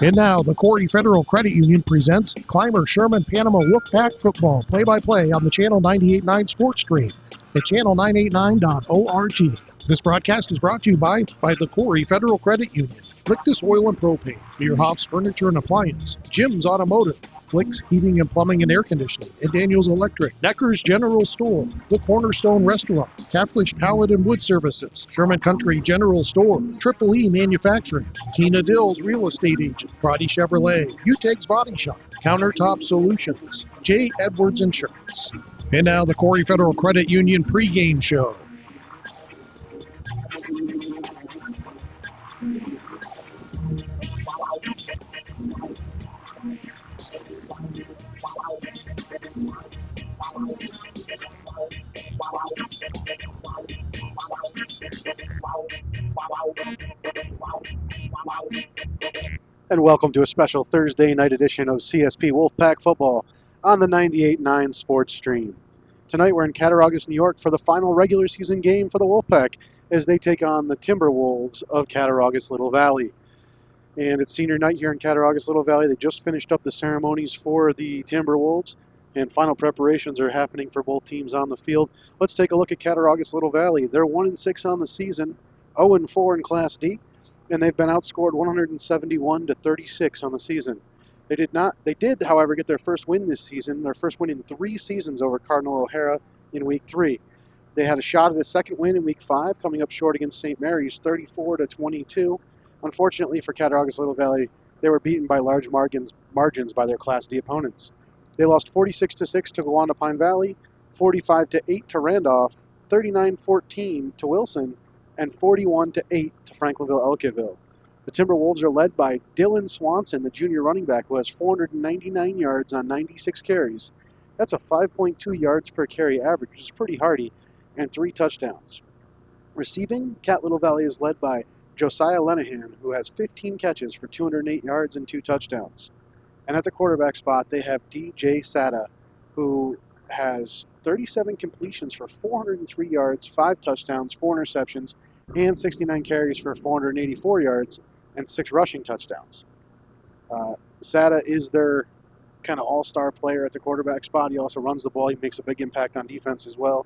And now, the Corry Federal Credit Union presents Climber Sherman Panama Wolfpack Football play-by-play on the Channel 98.9 Sports Stream at channel989.org. This broadcast is brought to you by the Corry Federal Credit Union, Lictus Oil and Propane, Meerhoffs Furniture and Appliance, Jim's Automotive, Flicks Heating and Plumbing and Air Conditioning, and Daniels Electric, Necker's General Store, the Cornerstone Restaurant, Caflisch Pallet and Wood Services, Sherman Country General Store, Triple E Manufacturing, Tina Dill's Real Estate Agent, Crotty Chevrolet, Utegg's Body Shop, Countertop Solutions, J. Edwards Insurance. And now the Corry Federal Credit Union pregame show. And welcome to a special Thursday night edition of CSP Wolfpack Football on the 98.9 Sports Stream. Tonight we're in Cattauraugus, New York for the final regular season game for the Wolfpack as they take on the Timberwolves of Cattauraugus-Little Valley. And it's senior night here in Cattauraugus-Little Valley. They just finished up the ceremonies for the Timberwolves, and final preparations are happening for both teams on the field. Let's take a look at Cattauraugus-Little Valley. They're 1-6 on the season, 0-4 in Class D, and they've been outscored 171-36 on the season. They did, however, get their first win this season, their first win in 3 seasons over Cardinal O'Hara in Week 3. They had a shot at a second win in Week 5, coming up short against St. Mary's, 34-22. Unfortunately for Cattauraugus-Little Valley, they were beaten by large margins by their Class D opponents. They lost 46-6 to Gowanda Pine Valley, 45-8 to Randolph, 39-14 to Wilson, and 41-8 to Franklinville-Elkiville. The Timberwolves are led by Dylan Swanson, the junior running back, who has 499 yards on 96 carries. That's a 5.2 yards per carry average, which is pretty hardy, and 3 touchdowns. Receiving, Little Valley is led by Josiah Lenahan, who has 15 catches for 208 yards and 2 touchdowns. And at the quarterback spot, they have DJ Sada, who has 37 completions for 403 yards, 5 touchdowns, 4 interceptions, and 69 carries for 484 yards and 6 rushing touchdowns. Sada is their kind of all-star player at the quarterback spot. He also runs the ball. He makes a big impact on defense as well.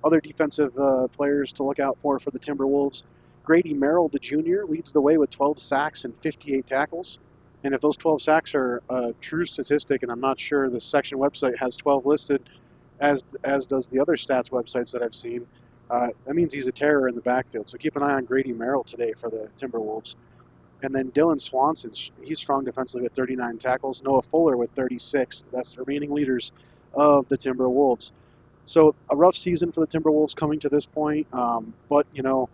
Other defensive players to look out for the Timberwolves. Grady Merrill, the junior, leads the way with 12 sacks and 58 tackles. And if those 12 sacks are a true statistic, and I'm not sure the section website has 12 listed, as does the other stats websites that I've seen, that means he's a terror in the backfield. So keep an eye on Grady Merrill today for the Timberwolves. And then Dylan Swanson, he's strong defensively with 39 tackles. Noah Fuller with 36. That's the remaining leaders of the Timberwolves. So a rough season for the Timberwolves coming to this point, but, you know,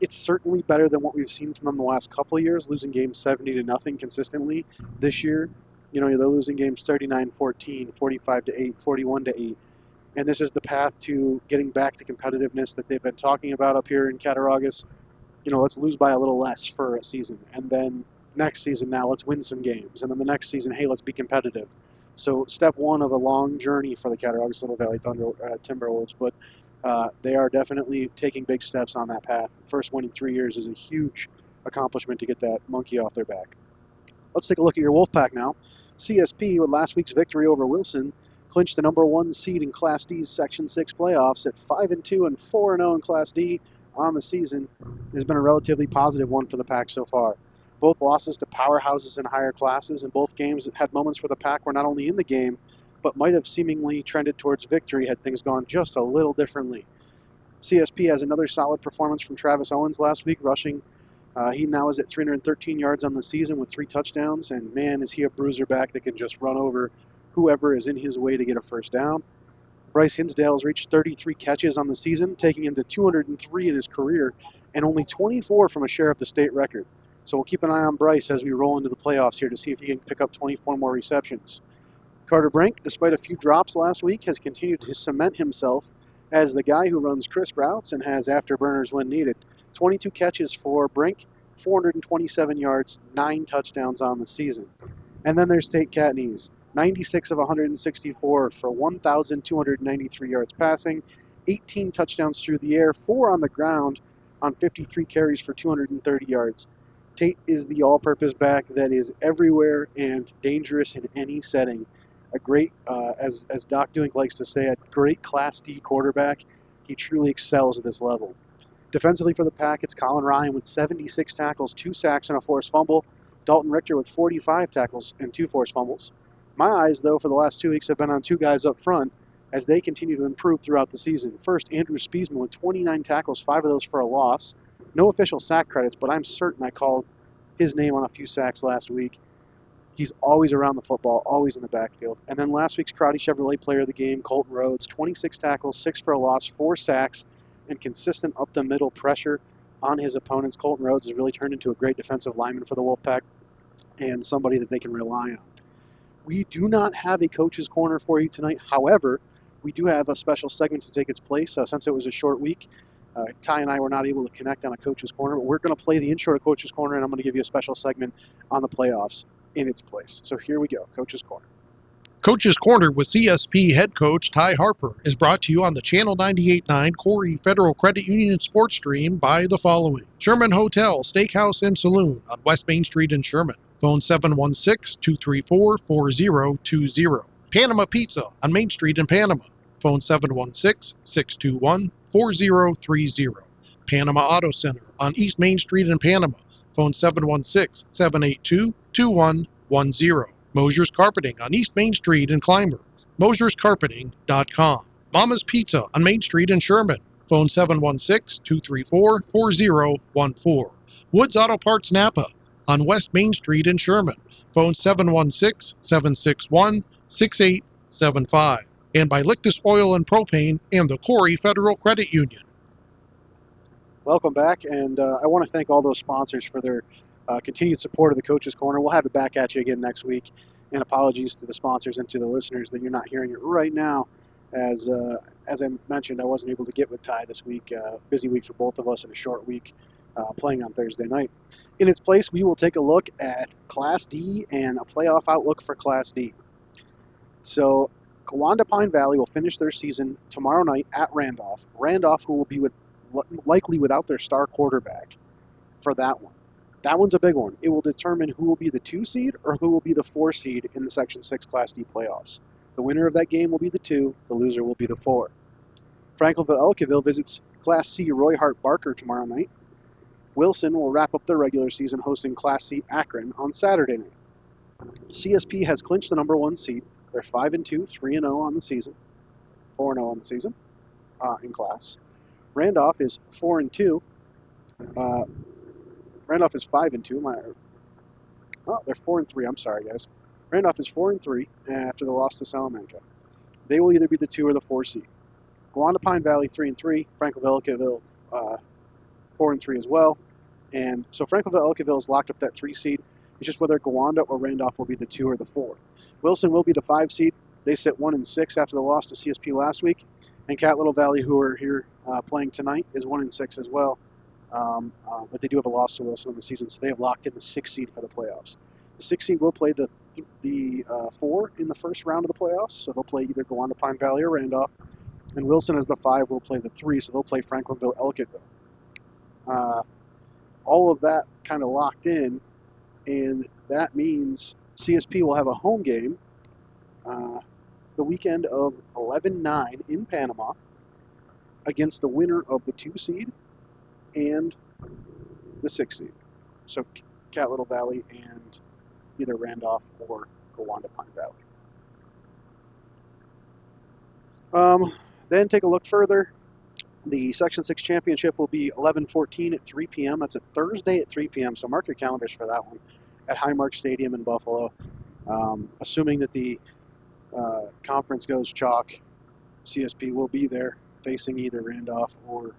it's certainly better than what we've seen from them the last couple of years, losing games 70-0 consistently. This year, you know, they're losing games 39-14, 45-8, 41-8. And this is the path to getting back to competitiveness that they've been talking about up here in Cattauraugus. You know, let's lose by a little less for a season. And then next season, now let's win some games. And then the next season, hey, let's be competitive. So step one of a long journey for the Cattauraugus-Little Valley Timberwolves. But they are definitely taking big steps on that path. First win in 3 years is a huge accomplishment to get that monkey off their back. Let's take a look at your Wolfpack now. CSP, with last week's victory over Wilson, clinched the #1 seed in Class D's Section 6 playoffs at 5-2 and 4-0 in Class D on the season. It has been a relatively positive one for the Pack so far. Both losses to powerhouses in higher classes, and both games had moments where the Pack were not only in the game, but might have seemingly trended towards victory had things gone just a little differently. CSP has another solid performance from Travis Owens last week, rushing. He now is at 313 yards on the season with 3 touchdowns, and man, is he a bruiser back that can just run over whoever is in his way to get a first down. Bryce Hinsdale has reached 33 catches on the season, taking him to 203 in his career, and only 24 from a share of the state record. So we'll keep an eye on Bryce as we roll into the playoffs here to see if he can pick up 24 more receptions. Carter Brink, despite a few drops last week, has continued to cement himself as the guy who runs crisp routes and has afterburners when needed. 22 catches for Brink, 427 yards, 9 touchdowns on the season. And then there's Tate Catneys, 96 of 164 for 1,293 yards passing, 18 touchdowns through the air, 4 on the ground on 53 carries for 230 yards. Tate is the all-purpose back that is everywhere and dangerous in any setting. A great, as Doc Duink likes to say, a great Class D quarterback. He truly excels at this level. Defensively for the Pack, it's Colin Ryan with 76 tackles, 2 sacks, and a forced fumble. Dalton Richter with 45 tackles and 2 forced fumbles. My eyes, though, for the last 2 weeks have been on 2 guys up front as they continue to improve throughout the season. First, Andrew Spiesman with 29 tackles, 5 of those for a loss. No official sack credits, but I'm certain I called his name on a few sacks last week. He's always around the football, always in the backfield. And then last week's Crotty Chevrolet player of the game, Colton Rhodes, 26 tackles, 6 for a loss, 4 sacks, and consistent up-the-middle pressure on his opponents. Colton Rhodes has really turned into a great defensive lineman for the Wolfpack and somebody that they can rely on. We do not have a coach's corner for you tonight. However, we do have a special segment to take its place. Since it was a short week, Ty and I were not able to connect on a coach's corner, but we're going to play the intro to Coach's Corner, and I'm going to give you a special segment on the playoffs in its place. So here we go, Coach's Corner. Coach's Corner with CSP head coach Ty Harper is brought to you on the Channel 98.9 Corry Federal Credit Union Sports Stream by the following: Sherman Hotel, Steakhouse, and Saloon on West Main Street in Sherman. Phone 716-234-4020. Panama Pizza on Main Street in Panama. Phone 716-621-4030. Panama Auto Center on East Main Street in Panama. Phone 716-782-2110. Mosier's Carpeting on East Main Street in Clymer. MosiersCarpeting.com. Mama's Pizza on Main Street in Sherman. Phone 716-234-4014. Woods Auto Parts Napa on West Main Street in Sherman. Phone 716-761-6875. And by Lictus Oil and Propane and the Corry Federal Credit Union. Welcome back, and I want to thank all those sponsors for their continued support of the Coach's Corner. We'll have it back at you again next week, and apologies to the sponsors and to the listeners that you're not hearing it right now. As I mentioned, I wasn't able to get with Ty this week. Busy week for both of us and a short week playing on Thursday night. In its place, we will take a look at Class D and a playoff outlook for Class D. So, Gowanda Pine Valley will finish their season tomorrow night at Randolph. Randolph, who will be likely without their star quarterback for that one. That one's a big one. It will determine who will be the 2 seed or who will be the 4 seed in the Section 6 Class D playoffs. The winner of that game will be the 2. The loser will be the 4. Franklinville-Ellicottville visits Class C Roy Hart Barker tomorrow night. Wilson will wrap up their regular season hosting Class C Akron on Saturday night. CSP has clinched the number 1 seed. They're 5-2, 3-0 on the season, 4-0 on the season in class. Randolph is 4-2. Randolph is 5-2. They're 4-3. I'm sorry, guys. Randolph is 4-3 after the loss to Salamanca. They will either be the 2 or the 4 seed. Gowanda Pine Valley 3-3. Franklinville-Ellicottville 4-3 as well. And so Franklinville-Ellicottville has locked up that 3 seed. It's just whether Gowanda or Randolph will be the 2 or the 4. Wilson will be the 5 seed. They sit 1-6 after the loss to CSP last week. And Little Valley, who are here playing tonight, is 1-6 as well. But they do have a loss to Wilson in the season, so they have locked in the 6 seed for the playoffs. The 6 seed will play the 4 in the first round of the playoffs, so they'll play either Gowanda Pine Valley or Randolph. And Wilson as the 5 will play the 3, so they'll play Franklinville-Ellicottville. All of that kind of locked in, and that means CSP will have a home game the weekend of 11-9 in Panama against the winner of the 2 seed and the 6 seed. So Little Valley and either Randolph or Gowanda Pine Valley. Then take a look further. The Section 6 Championship will be 11-14 at 3 p.m. That's a Thursday at 3 p.m., so mark your calendars for that one at Highmark Stadium in Buffalo. Assuming that the conference goes chalk, CSP will be there facing either Randolph or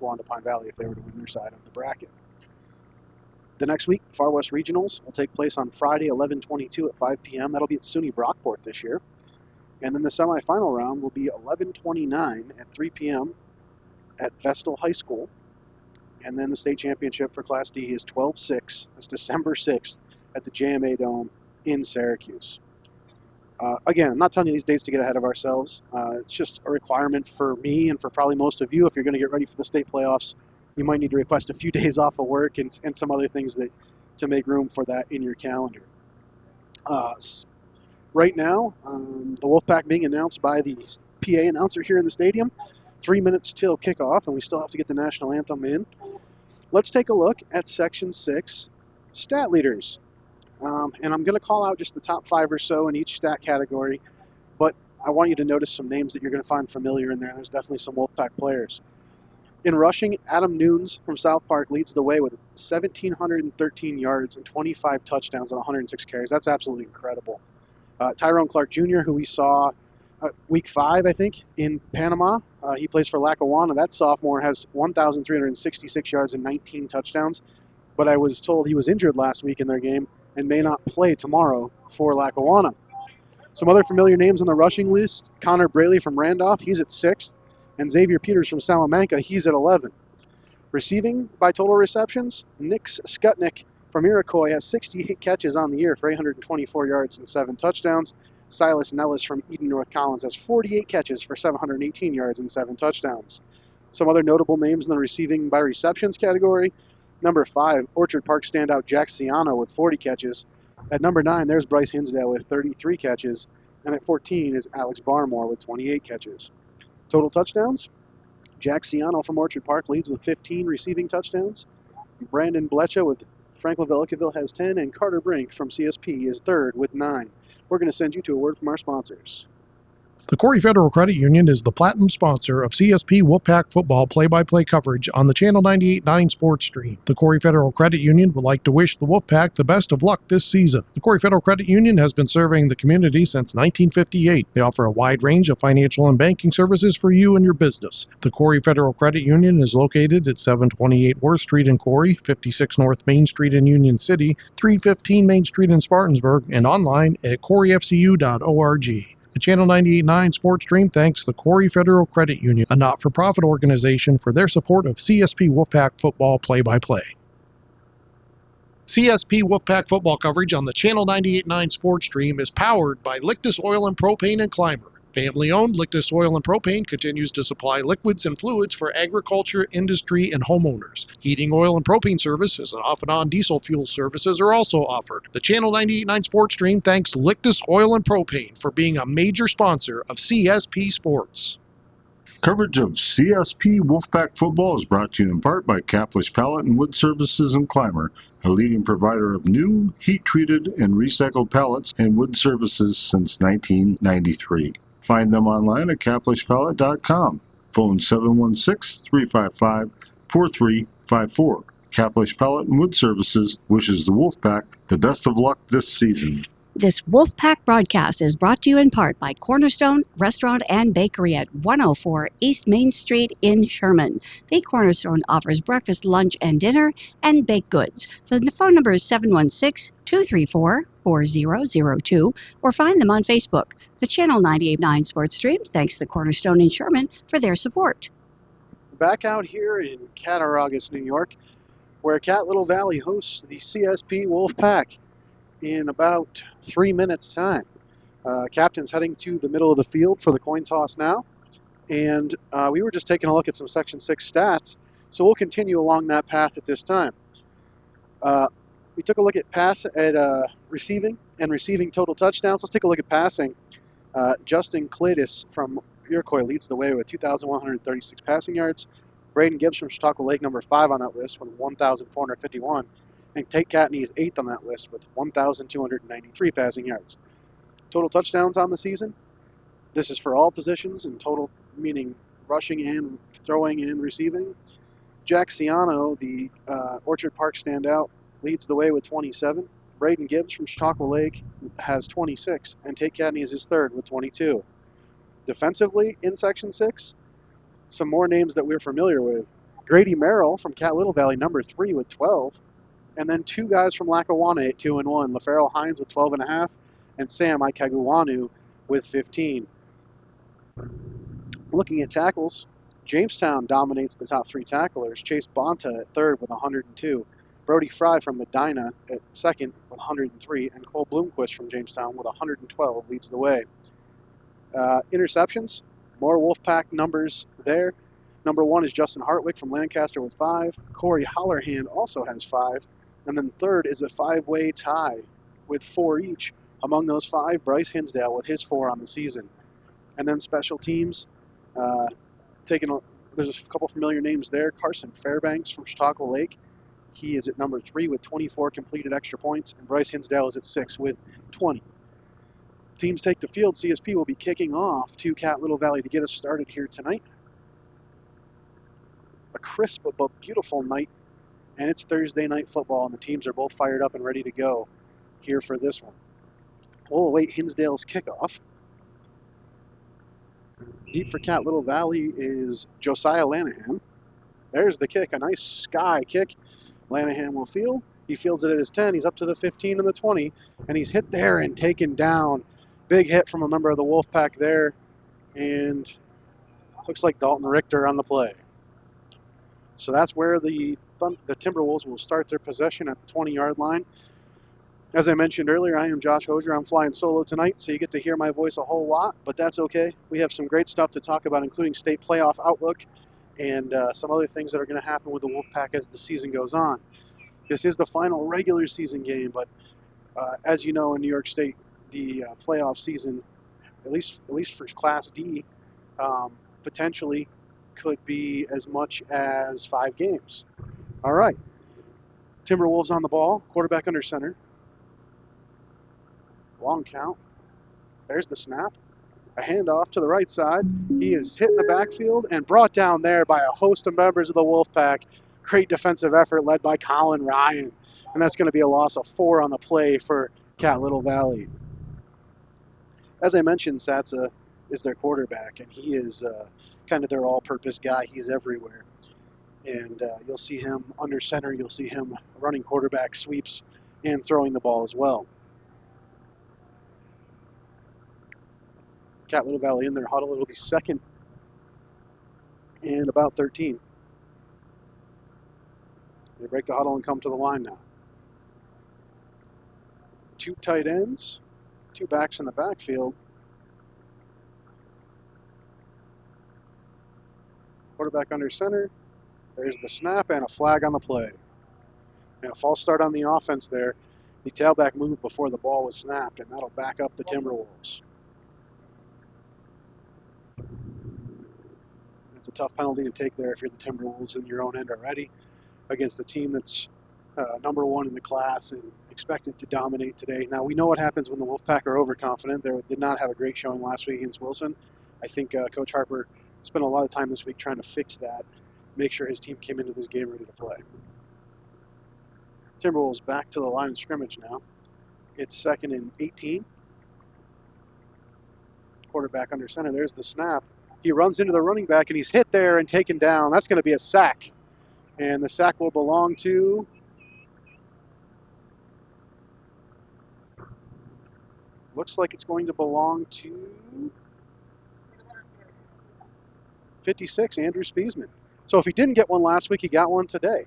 Gowanda Pine Valley if they were to win their side of the bracket. The next week, Far West Regionals will take place on Friday, 11/22 at 5 p.m. That'll be at SUNY Brockport this year. And then the semifinal round will be 11/29 at 3 p.m. at Vestal High School. And then the state championship for Class D is 12/6. That's December 6th at the JMA Dome in Syracuse. Again, I'm not telling you these dates to get ahead of ourselves. It's just a requirement for me and for probably most of you if you're going to get ready for the state playoffs you might need to request a few days off of work and some other things that to make room for that in your calendar. Right now, the Wolfpack being announced by the PA announcer here in the stadium. 3 minutes till kickoff, and we still have to get the national anthem in. Let's take a look at Section 6 stat leaders. And I'm going to call out just the top 5 or so in each stat category, but I want you to notice some names that you're going to find familiar in there. There's definitely some Wolfpack players. In rushing, Adam Nunes from South Park leads the way with 1,713 yards and 25 touchdowns on 106 carries. That's absolutely incredible. Tyrone Clark Jr., who we saw week 5, I think, in Panama. He plays for Lackawanna. That sophomore has 1,366 yards and 19 touchdowns, but I was told he was injured last week in their game and may not play tomorrow for Lackawanna. Some other familiar names on the rushing list: Connor Braley from Randolph, he's at 6th, and Xavier Peters from Salamanca, he's at 11. Receiving by total receptions, Nick Skutnik from Iroquois has 68 catches on the year for 824 yards and 7 touchdowns. Silas Nellis from Eden North Collins has 48 catches for 718 yards and 7 touchdowns. Some other notable names in the receiving by receptions category: number 5, Orchard Park standout Jack Ciano with 40 catches. At number 9, there's Bryce Hinsdale with 33 catches. And at 14 is Alex Barmore with 28 catches. Total touchdowns: Jack Ciano from Orchard Park leads with 15 receiving touchdowns. Brandon Blecha with Franklinville-Oakville has 10, and Carter Brink from CSP is 3rd with 9. We're going to send you to a word from our sponsors. The Corry Federal Credit Union is the platinum sponsor of CSP Wolfpack football play-by-play coverage on the Channel 98.9 Sports Stream. The Corry Federal Credit Union would like to wish the Wolfpack the best of luck this season. The Corry Federal Credit Union has been serving the community since 1958. They offer a wide range of financial and banking services for you and your business. The Corry Federal Credit Union is located at 728 Worth Street in Corry, 56 North Main Street in Union City, 315 Main Street in Spartanburg, and online at corryfcu.org. The Channel 98.9 Sports Stream thanks the Corry Federal Credit Union, a not-for-profit organization, for their support of CSP Wolfpack football play-by-play. CSP Wolfpack football coverage on the Channel 98.9 Sports Stream is powered by Lictus Oil and Propane and Climber. Family-owned, Lictus Oil and Propane continues to supply liquids and fluids for agriculture, industry, and homeowners. Heating, oil, and propane services and off-and-on diesel fuel services are also offered. The Channel 98.9 Sports Stream thanks Lictus Oil and Propane for being a major sponsor of CSP Sports. Coverage of CSP Wolfpack football is brought to you in part by Caflisch Pallet and Wood Services in Clymer, a leading provider of new, heat-treated, and recycled pallets and wood services since 1993. Find them online at caflischpallet.com. Phone 716-355-4354. Caflisch Pallet and Wood Services wishes the Wolfpack the best of luck this season. This Wolfpack broadcast is brought to you in part by Cornerstone Restaurant and Bakery at 104 East Main Street in Sherman. The Cornerstone offers breakfast, lunch, and dinner, and baked goods. The phone number is 716-234-4002, or find them on Facebook. The Channel 98.9 Sports Stream thanks the Cornerstone in Sherman for their support. Back out here in Cattauraugus, New York, where Cat Little Valley hosts the CSP Wolfpack in about 3 minutes' time. Captain's heading to the middle of the field for the coin toss now, and we were just taking a look at some Section 6 stats, so we'll continue along that path at this time. We took a look at receiving and receiving total touchdowns. Let's take a look at passing. Justin Cladis from Iroquois leads the way with 2,136 passing yards. Braden Gibbs from Chautauqua Lake, number 5 on that list with 1,451. And Tate Catney is 8th on that list with 1,293 passing yards. Total touchdowns on the season. This is for all positions in total, meaning rushing and throwing and receiving. Jack Ciano, the Orchard Park standout, leads the way with 27. Braden Gibbs from Chautauqua Lake has 26, and Tate Catney is his 3rd with 22. Defensively in Section 6, some more names that we're familiar with. Grady Merrill from Cat Little Valley, number 3 with 12. And then 2 guys from Lackawanna at 2 and 1. LaFarrell Hines with 12.5, and Sam Ikaguanu with 15. Looking at tackles, Jamestown dominates the top 3 tacklers. Chase Bonta at 3rd with 102. Brody Fry from Medina at 2nd with 103. And Cole Bloomquist from Jamestown with 112 leads the way. Interceptions, more Wolfpack numbers there. Number 1 is Justin Hartwick from Lancaster with 5. Corey Hollerhand also has 5. And then third is a 5-way tie with 4 each. Among those 5, Bryce Hinsdale with his 4 on the season. And then special teams, there's a couple familiar names there. Carson Fairbanks from Chautauqua Lake. He is at number 3 with 24 completed extra points. And Bryce Hinsdale is at 6 with 20. Teams take the field. CSP will be kicking off to Little Valley to get us started here tonight. A crisp but beautiful night, and it's Thursday night football, and the teams are both fired up and ready to go here for this one. We'll await Hinsdale's kickoff. Deep for Little Valley is Josiah Lanahan. There's the kick, a nice sky kick. Lanahan will field. He fields it at his 10. He's up to the 15 and the 20, and he's hit there and taken down. Big hit from a member of the Wolfpack there, and looks like Dalton Richter on the play. So that's where the Timberwolves will start their possession at the 20-yard line. As I mentioned earlier, I am Josh Hosier. I'm flying solo tonight, so you get to hear my voice a whole lot, but that's okay. We have some great stuff to talk about, including state playoff outlook and some other things that are going to happen with the Wolfpack as the season goes on. This is the final regular season game, but as you know, in New York State, the playoff season, at least for Class D, potentially could be as much as 5 games. All right. Timberwolves on the ball. Quarterback under center. Long count. There's the snap. A handoff to the right side. He is hit in the backfield and brought down there by a host of members of the Wolfpack. Great defensive effort led by Colin Ryan. And that's going to be a loss of 4 on the play for Little Valley. As I mentioned, Satsa is their quarterback, and he is kind of their all-purpose guy. He's everywhere. And you'll see him under center. You'll see him running quarterback sweeps and throwing the ball as well. Little Valley in their huddle. It'll be 2nd and about 13. They break the huddle and come to the line now. 2 tight ends, 2 backs in the backfield. Quarterback under center. There's the snap and a flag on the play. And a false start on the offense there. The tailback moved before the ball was snapped, and that'll back up the Timberwolves. It's a tough penalty to take there if you're the Timberwolves in your own end already against a team that's number 1 in the class and expected to dominate today. Now, we know what happens when the Wolfpack are overconfident. They did not have a great showing last week against Wilson. I think Coach Harper spent a lot of time this week trying to fix that, make sure his team came into this game ready to play. Timberwolves back to the line of scrimmage now. It's 2nd and 18. Quarterback under center. There's the snap. He runs into the running back, and he's hit there and taken down. That's going to be a sack. And the sack will belong to looks like it's going to belong to 56, Andrew Spiesman. So if he didn't get one last week, he got one today.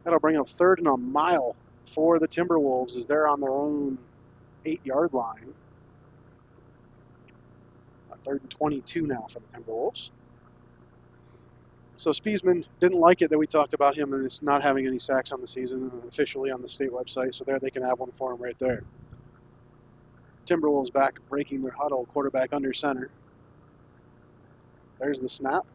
That'll bring up 3rd and a mile for the Timberwolves as they're on their own 8-yard line. 3rd and 22 now for the Timberwolves. So Spiesman didn't like it that we talked about him and it's not having any sacks on the season officially on the state website. So there they can have one for him right there. Timberwolves back breaking their huddle. Quarterback under center. There's the snap.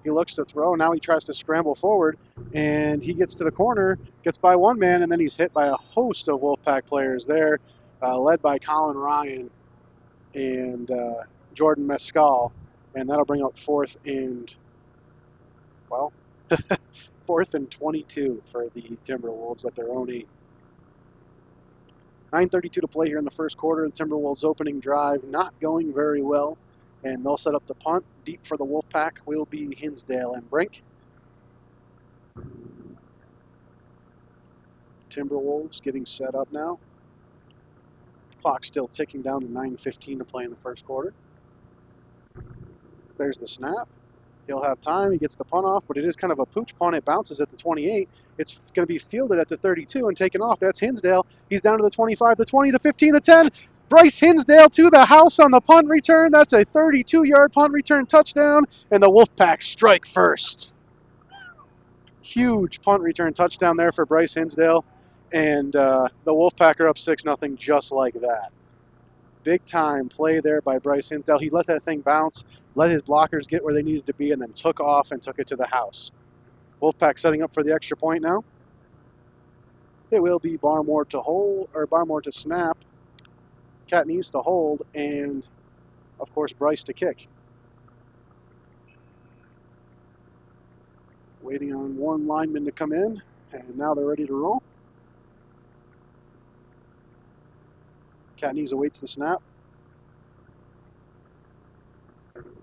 He looks to throw. Now he tries to scramble forward, and he gets to the corner, gets by one man, and then he's hit by a host of Wolfpack players there, led by Colin Ryan and Jordan Mescal, and that'll bring up 4th and 22 for the Timberwolves at their own 8. 9:32 to play here in the first quarter. The Timberwolves opening drive not going very well, and they'll set up the punt. Deep for the Wolfpack will be Hinsdale and Brink. Timberwolves getting set up now. Clock still ticking down to 9:15 to play in the first quarter. There's the snap. He'll have time. He gets the punt off, but it is kind of a pooch punt. It bounces at the 28. It's going to be fielded at the 32 and taken off. That's Hinsdale. He's down to the 25, the 20, the 15, the 10. Bryce Hinsdale to the house on the punt return. That's a 32-yard punt return touchdown, and the Wolfpack strike first. Huge punt return touchdown there for Bryce Hinsdale, and the Wolfpack are up 6-0 just like that. Big time play there by Bryce Hinsdale. He let that thing bounce, let his blockers get where they needed to be, and then took off and took it to the house. Wolfpack setting up for the extra point now. It will be Barmore to hold, or Barmore to snap. Cat needs to hold, and of course Bryce to kick. Waiting on one lineman to come in, and now they're ready to roll. Catnese awaits the snap.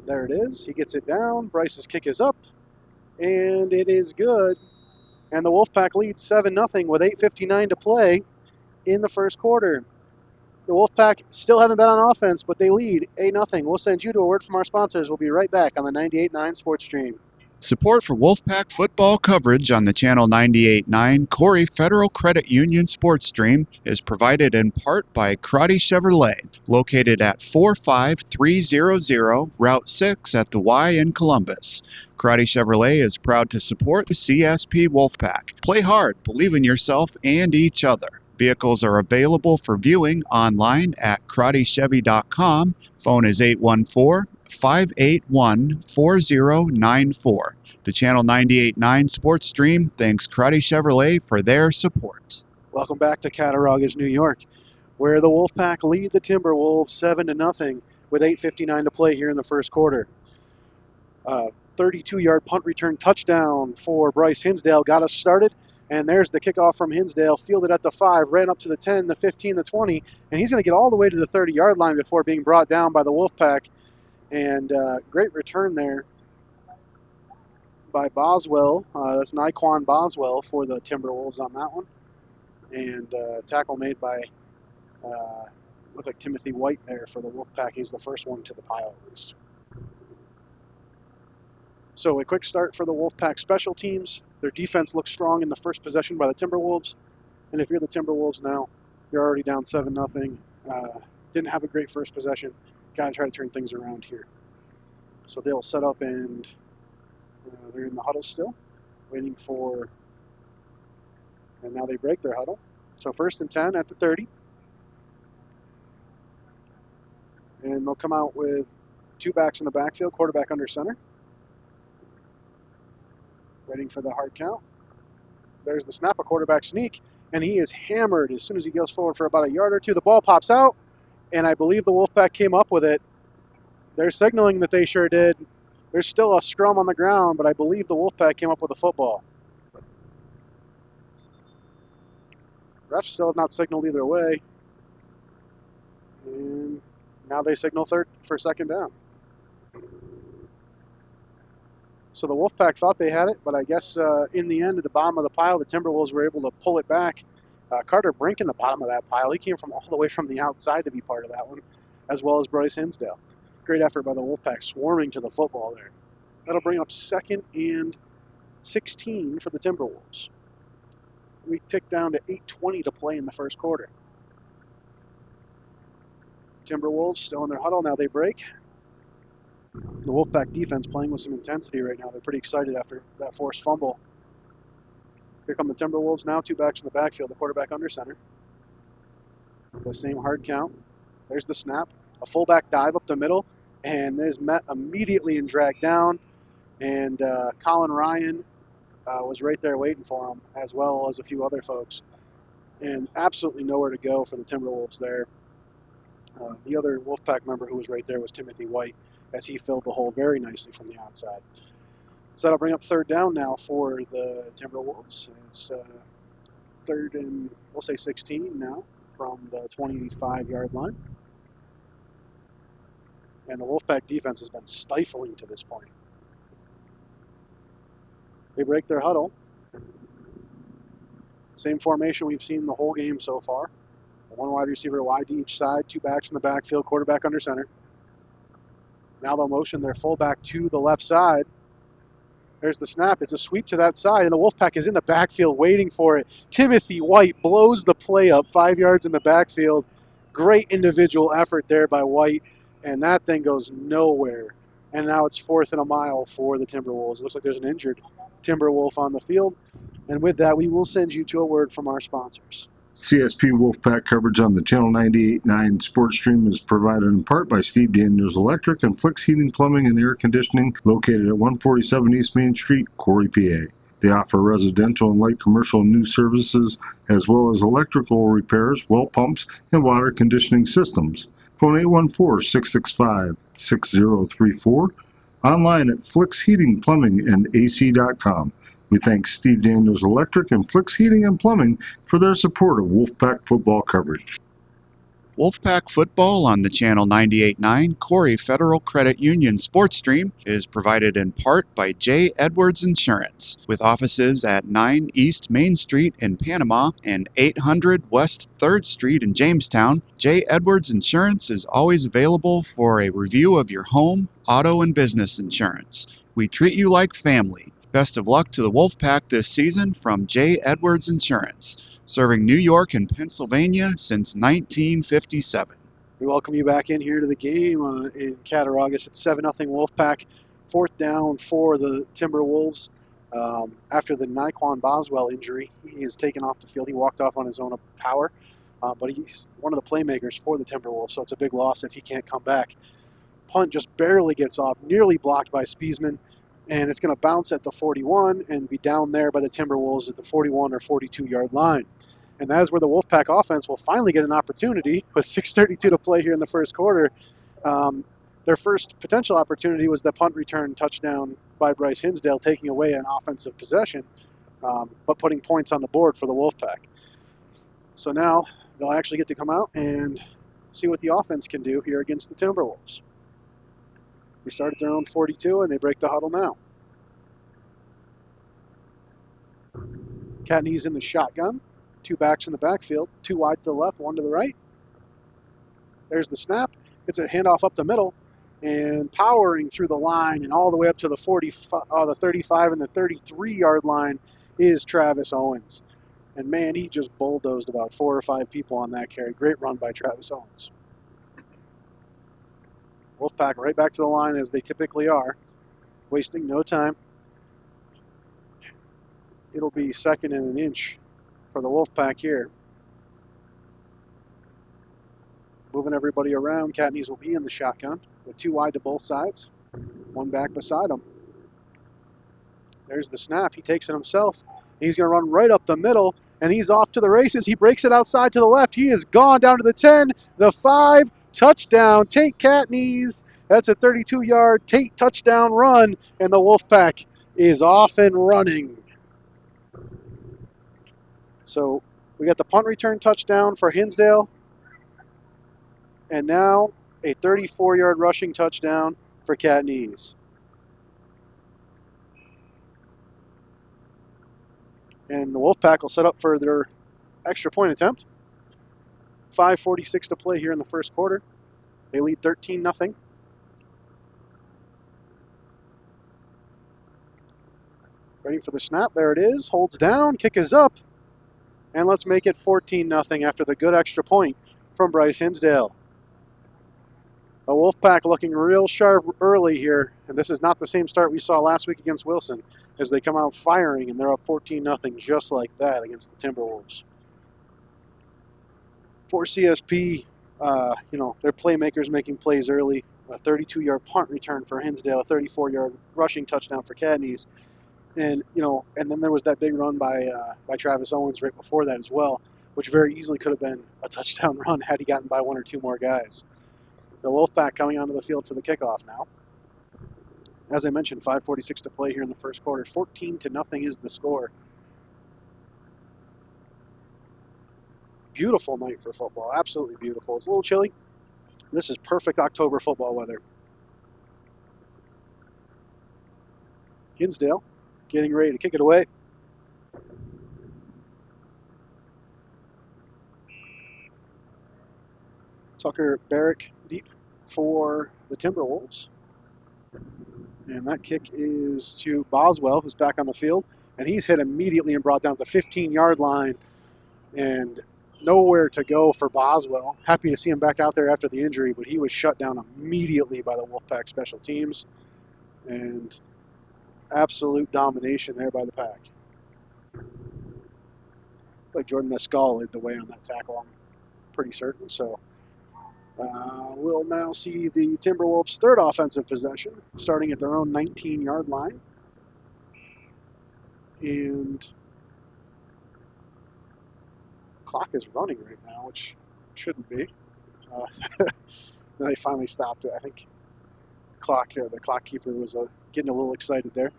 There it is. He gets it down. Bryce's kick is up, and it is good. And the Wolfpack leads 7-0 with 8:59 to play in the first quarter. The Wolfpack still haven't been on offense, but they lead 8-0. We'll send you to a word from our sponsors. We'll be right back on the 98.9 Sports Stream. Support for Wolfpack football coverage on the Channel 98.9 Corry Federal Credit Union Sports Stream is provided in part by Crotty Chevrolet, located at 45300 Route 6 at the Y in Columbus. Crotty Chevrolet is proud to support the CSP Wolfpack. Play hard, believe in yourself and each other. Vehicles are available for viewing online at crottychevy.com. Phone is 814-581-4094. The Channel 98.9 Sports Stream thanks Crotty Chevrolet for their support. Welcome back to Cattauraugus, New York, where the Wolfpack lead the Timberwolves 7-0 with 8:59 to play here in the first quarter. 32-yard punt return touchdown for Bryce Hinsdale got us started. And there's the kickoff from Hinsdale, fielded at the 5, ran up to the 10, the 15, the 20, and he's going to get all the way to the 30-yard line before being brought down by the Wolfpack. And great return there by Boswell. That's Naquan Boswell for the Timberwolves on that one. And tackle made by, looked like Timothy White there for the Wolfpack. He's the first one to the pile at least. So a quick start for the Wolfpack special teams. Their defense looks strong in the first possession by the Timberwolves. And if you're the Timberwolves now, you're already down 7-0. Didn't have a great first possession. Got to try to turn things around here. So they'll set up, and they're in the huddle still, waiting for, and now they break their huddle. So 1st and 10 at the 30. And they'll come out with 2 backs in the backfield, quarterback under center. Waiting for the hard count. There's the snap, a quarterback sneak, and he is hammered as soon as he goes forward for about a yard or two. The ball pops out, and I believe the Wolfpack came up with it. They're signaling that they sure did. There's still a scrum on the ground, but I believe the Wolfpack came up with the football. Refs still have not signaled either way. And now they signal for second down. So the Wolfpack thought they had it, but I guess in the end, at the bottom of the pile, the Timberwolves were able to pull it back. Carter Brink in the bottom of that pile. He came from all the way from the outside to be part of that one, as well as Bryce Hinsdale. Great effort by the Wolfpack, swarming to the football there. That'll bring up 2nd and 16 for the Timberwolves. We tick down to 8:20 to play in the first quarter. Timberwolves still in their huddle. Now they break. The Wolfpack defense playing with some intensity right now. They're pretty excited after that forced fumble. Here come the Timberwolves now, 2 backs in the backfield, the quarterback under center. The same hard count. There's the snap. A fullback dive up the middle, and is met immediately and dragged down. And Colin Ryan was right there waiting for him, as well as a few other folks. And absolutely nowhere to go for the Timberwolves there. The other Wolfpack member who was right there was Timothy White, as he filled the hole very nicely from the outside. So that'll bring up 3rd down now for the Timberwolves. It's 3rd and, we'll say 16 now from the 25-yard line. And the Wolfpack defense has been stifling to this point. They break their huddle. Same formation we've seen the whole game so far. 1 wide receiver wide to each side, 2 backs in the backfield, quarterback under center. Now they'll motion their fullback to the left side. There's the snap. It's a sweep to that side, and the Wolfpack is in the backfield waiting for it. Timothy White blows the play up 5 yards in the backfield. Great individual effort there by White, and that thing goes nowhere. And now it's 4th and a mile for the Timberwolves. It looks like there's an injured Timberwolf on the field. And with that, we will send you to a word from our sponsors. CSP Wolfpack coverage on the Channel 98.9 Sports Stream is provided in part by Steve Daniels Electric and Flicks Heating, Plumbing, and Air Conditioning, located at 147 East Main Street, Corry, PA. They offer residential and light commercial and new services, as well as electrical repairs, well pumps, and water conditioning systems. Phone 814-665-6034. Online at flicksheatingplumbingandac.com. We thank Steve Daniels Electric and Flicks Heating and Plumbing for their support of Wolfpack football coverage. Wolfpack football on the Channel 98.9 Corry Federal Credit Union Sports Stream is provided in part by J. Edwards Insurance, with offices at 9 East Main Street in Panama and 800 West 3rd Street in Jamestown. J. Edwards Insurance is always available for a review of your home, auto, and business insurance. We treat you like family. Best of luck to the Wolfpack this season from J. Edwards Insurance, serving New York and Pennsylvania since 1957. We welcome you back in here to the game in Cattauraugus. It's 7-0 Wolfpack. 4th down for the Timberwolves. After the Naquan Boswell injury, he is taken off the field. He walked off on his own power, but he's one of the playmakers for the Timberwolves, so it's a big loss if he can't come back. Punt just barely gets off, nearly blocked by Spiesman. And it's going to bounce at the 41 and be down there by the Timberwolves at the 41 or 42-yard line. And that is where the Wolfpack offense will finally get an opportunity with 6:32 to play here in the first quarter. Their first potential opportunity was the punt return touchdown by Bryce Hinsdale, taking away an offensive possession, but putting points on the board for the Wolfpack. So now they'll actually get to come out and see what the offense can do here against the Timberwolves. We start at their own 42, and they break the huddle now. Cattaugus in the shotgun. 2 backs in the backfield. 2 wide to the left, 1 to the right. There's the snap. It's a handoff up the middle, and powering through the line and all the way up to the 35, the 35 and the 33-yard line is Travis Owens. And man, he just bulldozed about 4 or 5 people on that carry. Great run by Travis Owens. Wolfpack right back to the line as they typically are, wasting no time. It'll be 2nd and an inch for the Wolfpack here. Moving everybody around, Cattaugus will be in the shotgun with 2 wide to both sides, 1 back beside him. There's the snap. He takes it himself. He's going to run right up the middle, and he's off to the races. He breaks it outside to the left. He is gone down to the 10, the 5, touchdown, Tate Cattaugus. That's a 32-yard Tate touchdown run, and the Wolfpack is off and running. So we got the punt return touchdown for Hinsdale, and now a 34-yard rushing touchdown for Cattaugus. And the Wolfpack will set up for their extra point attempt. 5:46 to play here in the first quarter. They lead 13-0. Ready for the snap. There it is. Holds down. Kick is up. And let's make it 14-0 after the good extra point from Bryce Hinsdale. The Wolfpack looking real sharp early here. And this is not the same start we saw last week against Wilson, as they come out firing and they're up 14-0 just like that against the Timberwolves. For CSP, their playmakers making plays early. A 32-yard punt return for Hinsdale, a 34-yard rushing touchdown for Cattaugus. And then there was that big run by Travis Owens right before that as well, which very easily could have been a touchdown run had he gotten by 1 or 2 more guys. The Wolfpack coming onto the field for the kickoff now. As I mentioned, 5:46 to play here in the first quarter. 14-0 is the score. Beautiful night for football. Absolutely beautiful. It's a little chilly. This is perfect October football weather. Hinsdale getting ready to kick it away. Tucker Barrick deep for the Timberwolves. And that kick is to Boswell, who's back on the field. And he's hit immediately and brought down to the 15-yard line. And nowhere to go for Boswell. Happy to see him back out there after the injury, but he was shut down immediately by the Wolfpack special teams. And absolute domination there by the Pack. Like Jordan Mescal led the way on that tackle, I'm pretty certain. So we'll now see the Timberwolves' third offensive possession, starting at their own 19-yard line. And clock is running right now, which shouldn't be. Then they finally stopped it. I think the clock keeper was getting a little excited there.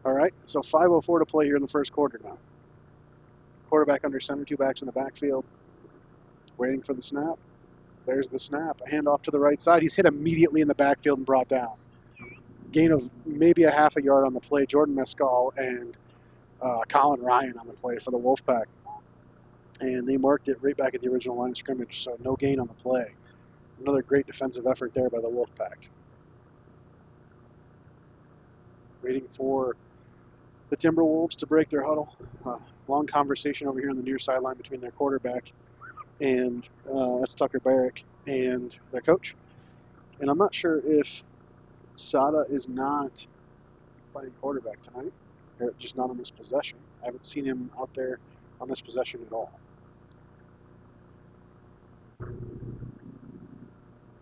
All right, so 5:04 to play here in the first quarter now. Quarterback under center, two backs in the backfield. Waiting for the snap. There's the snap. A handoff to the right side. He's hit immediately in the backfield and brought down. Gain of maybe a half a yard on the play. Jordan Mescal and Colin Ryan on the play for the Wolfpack. And they marked it right back at the original line of scrimmage, so no gain on the play. Another great defensive effort there by the Wolfpack. Waiting for the Timberwolves to break their huddle. Long conversation over here on the near sideline between their quarterback and that's Tucker Barrick and their coach. And I'm not sure if Sada is not playing quarterback tonight, or just not on this possession. I haven't seen him out there on this possession at all.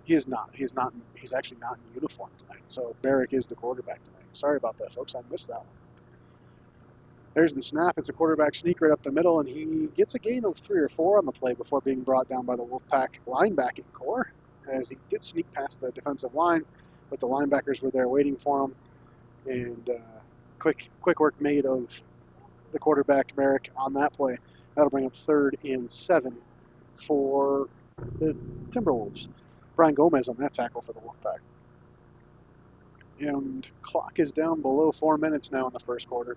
He is not. He's actually not in uniform tonight. So Barrick is the quarterback tonight. Sorry about that, folks. I missed that one. There's the snap. It's a quarterback sneak right up the middle, and he gets a gain of 3 or 4 on the play before being brought down by the Wolfpack linebacking core, as he did sneak past the defensive line, but the linebackers were there waiting for him. And quick work made of the quarterback, Barrick, on that play. That'll bring up 3rd and 7 for the Timberwolves. Brian Gomez on that tackle for the Wolfpack. And clock is down below 4 minutes now in the first quarter.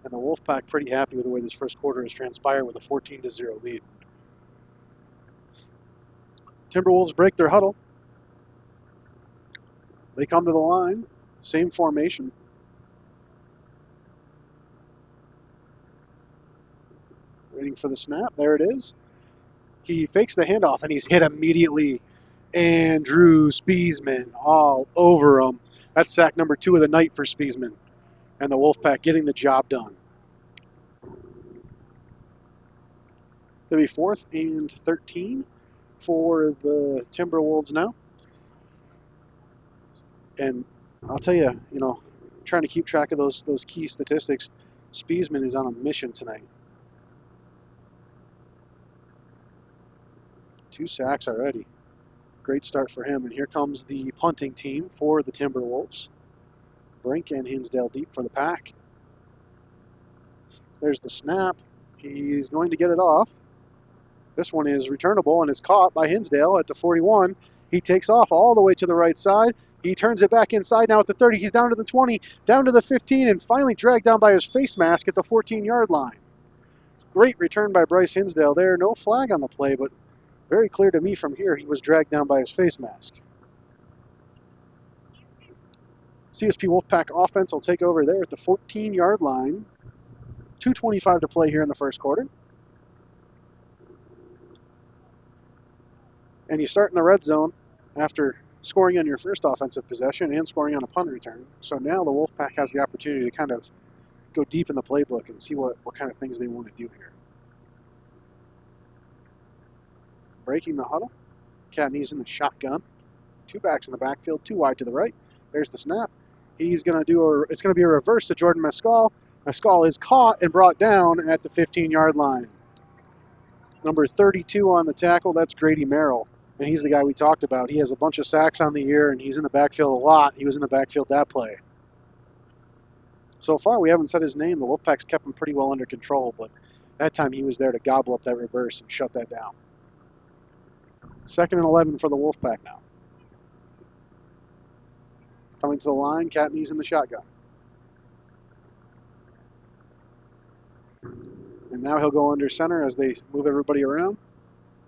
And the Wolfpack pretty happy with the way this first quarter has transpired with a 14-0 lead. Timberwolves break their huddle. They come to the line. Same formation. Waiting for the snap. There it is. He fakes the handoff, and he's hit immediately. Andrew Spiesman all over him. That's sack number 2 of the night for Spiesman. And the Wolfpack getting the job done. It'll be 4th and 13 for the Timberwolves now. And I'll tell you, trying to keep track of those key statistics, Spiesman is on a mission tonight. 2 sacks already. Great start for him. And here comes the punting team for the Timberwolves. Brink and Hinsdale deep for the Pack. There's the snap. He's going to get it off. This one is returnable and is caught by Hinsdale at the 41. He takes off all the way to the right side. He turns it back inside now at the 30. He's down to the 20, down to the 15, and finally dragged down by his face mask at the 14-yard line. Great return by Bryce Hinsdale there. No flag on the play, but very clear to me from here he was dragged down by his face mask. CSP Wolfpack offense will take over there at the 14-yard line. 2:25 to play here in the first quarter. And you start in the red zone after scoring on your first offensive possession and scoring on a punt return. So now the Wolfpack has the opportunity to kind of go deep in the playbook and see what kind of things they want to do here. Breaking the huddle. Cadney's in the shotgun. 2 backs in the backfield, 2 wide to the right. There's the snap. He's going to do it's going to be a reverse to Jordan Mescal. Mescal is caught and brought down at the 15-yard line. Number 32 on the tackle, that's Grady Merrill. And he's the guy we talked about. He has a bunch of sacks on the year, and he's in the backfield a lot. He was in the backfield that play. So far, we haven't said his name. The Wolfpack's kept him pretty well under control, but that time he was there to gobble up that reverse and shut that down. 2nd and 11 for the Wolfpack now. Coming to the line, Catney's in the shotgun. And now he'll go under center as they move everybody around.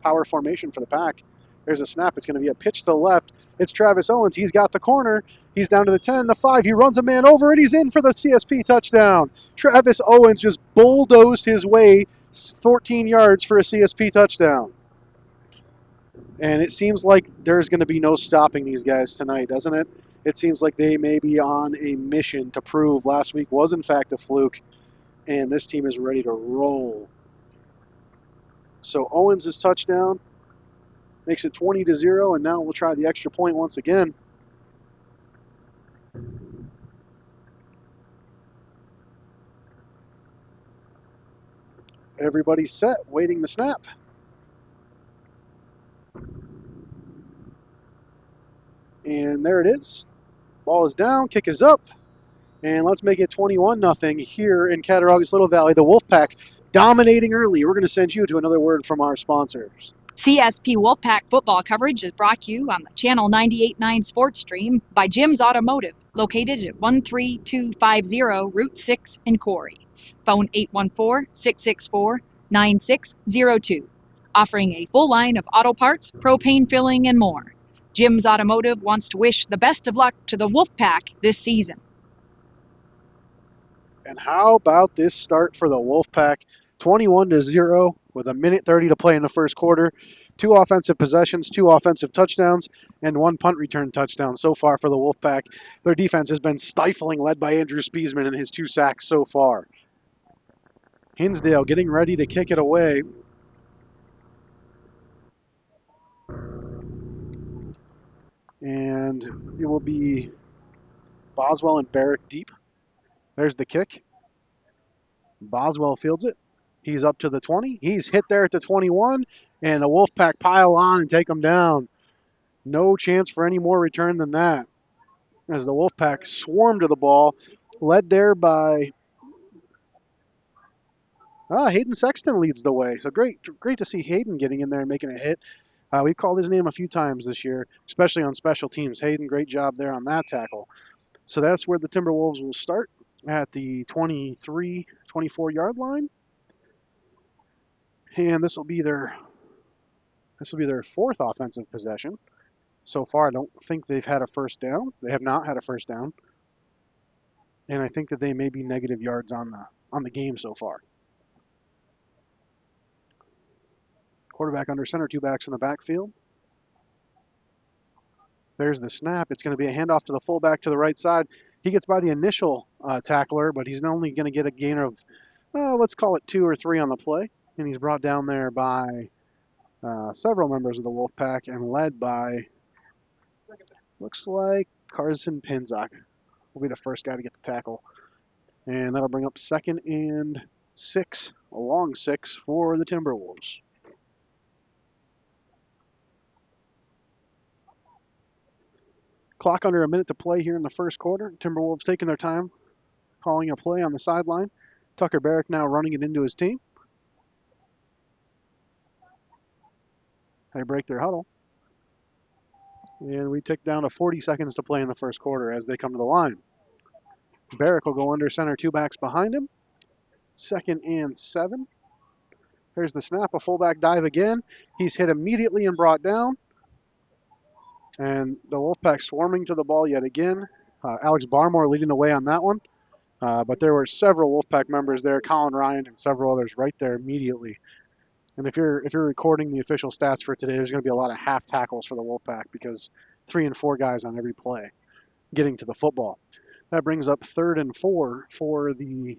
Power formation for the Pack. There's a snap. It's going to be a pitch to the left. It's Travis Owens. He's got the corner. He's down to the 10, the 5. He runs a man over, and he's in for the CSP touchdown. Travis Owens just bulldozed his way 14 yards for a CSP touchdown. And it seems like there's going to be no stopping these guys tonight, doesn't it? It seems like they may be on a mission to prove last week was in fact a fluke, and this team is ready to roll. So Owens' touchdown makes it 20-0, and now we'll try the extra point once again. Everybody's set, waiting the snap. And there it is. Ball is down, kick is up, and let's make it 21-0 here in Cattauraugus-Little Valley. The Wolfpack dominating early. We're going to send you to another word from our sponsors. CSP Wolfpack football coverage is brought to you on the Channel 98.9 Sports Stream by Jim's Automotive, located at 13250 Route 6 in Corry. Phone 814-664-9602. Offering a full line of auto parts, propane filling, and more. Jim's Automotive wants to wish the best of luck to the Wolfpack this season. And how about this start for the Wolfpack? 21-0 with 1:30 to play in the first quarter. 2 offensive possessions, 2 offensive touchdowns, and 1 punt return touchdown so far for the Wolfpack. Their defense has been stifling, led by Andrew Spiesman and his 2 sacks so far. Hinsdale getting ready to kick it away. And it will be Boswell and Barrick deep. There's the kick. Boswell fields it. He's up to the 20. He's hit there at the 21. And the Wolfpack pile on and take him down. No chance for any more return than that. As the Wolfpack swarm to the ball, led there by Hayden Sexton leads the way. So great to see Hayden getting in there and making a hit. We've called his name a few times this year, especially on special teams. Hayden, great job there on that tackle. So that's where the Timberwolves will start, at the 23, 24-yard line. And this will be their 4th offensive possession. So far, I don't think they've had a first down. They have not had a first down. And I think that they may be negative yards on the game so far. Quarterback under center, 2 backs in the backfield. There's the snap. It's going to be a handoff to the fullback to the right side. He gets by the initial tackler, but he's only going to get a gain of, let's call it 2 or 3 on the play. And he's brought down there by several members of the Wolfpack and led by, looks like Carson Pinzock will be the first guy to get the tackle. And that'll bring up 2nd and 6, a long 6 for the Timberwolves. Clock under a minute to play here in the first quarter. Timberwolves taking their time, calling a play on the sideline. Tucker Barrick now running it into his team. They break their huddle. And we tick down to 40 seconds to play in the first quarter as they come to the line. Barrick will go under center, 2 backs behind him. 2nd and 7. There's the snap, a fullback dive again. He's hit immediately and brought down. And the Wolfpack swarming to the ball yet again. Alex Barmore leading the way on that one. But there were several Wolfpack members there, Colin Ryan and several others right there immediately. And if you're recording the official stats for today, there's going to be a lot of half tackles for the Wolfpack because 3 and 4 guys on every play getting to the football. That brings up 3rd and 4 for the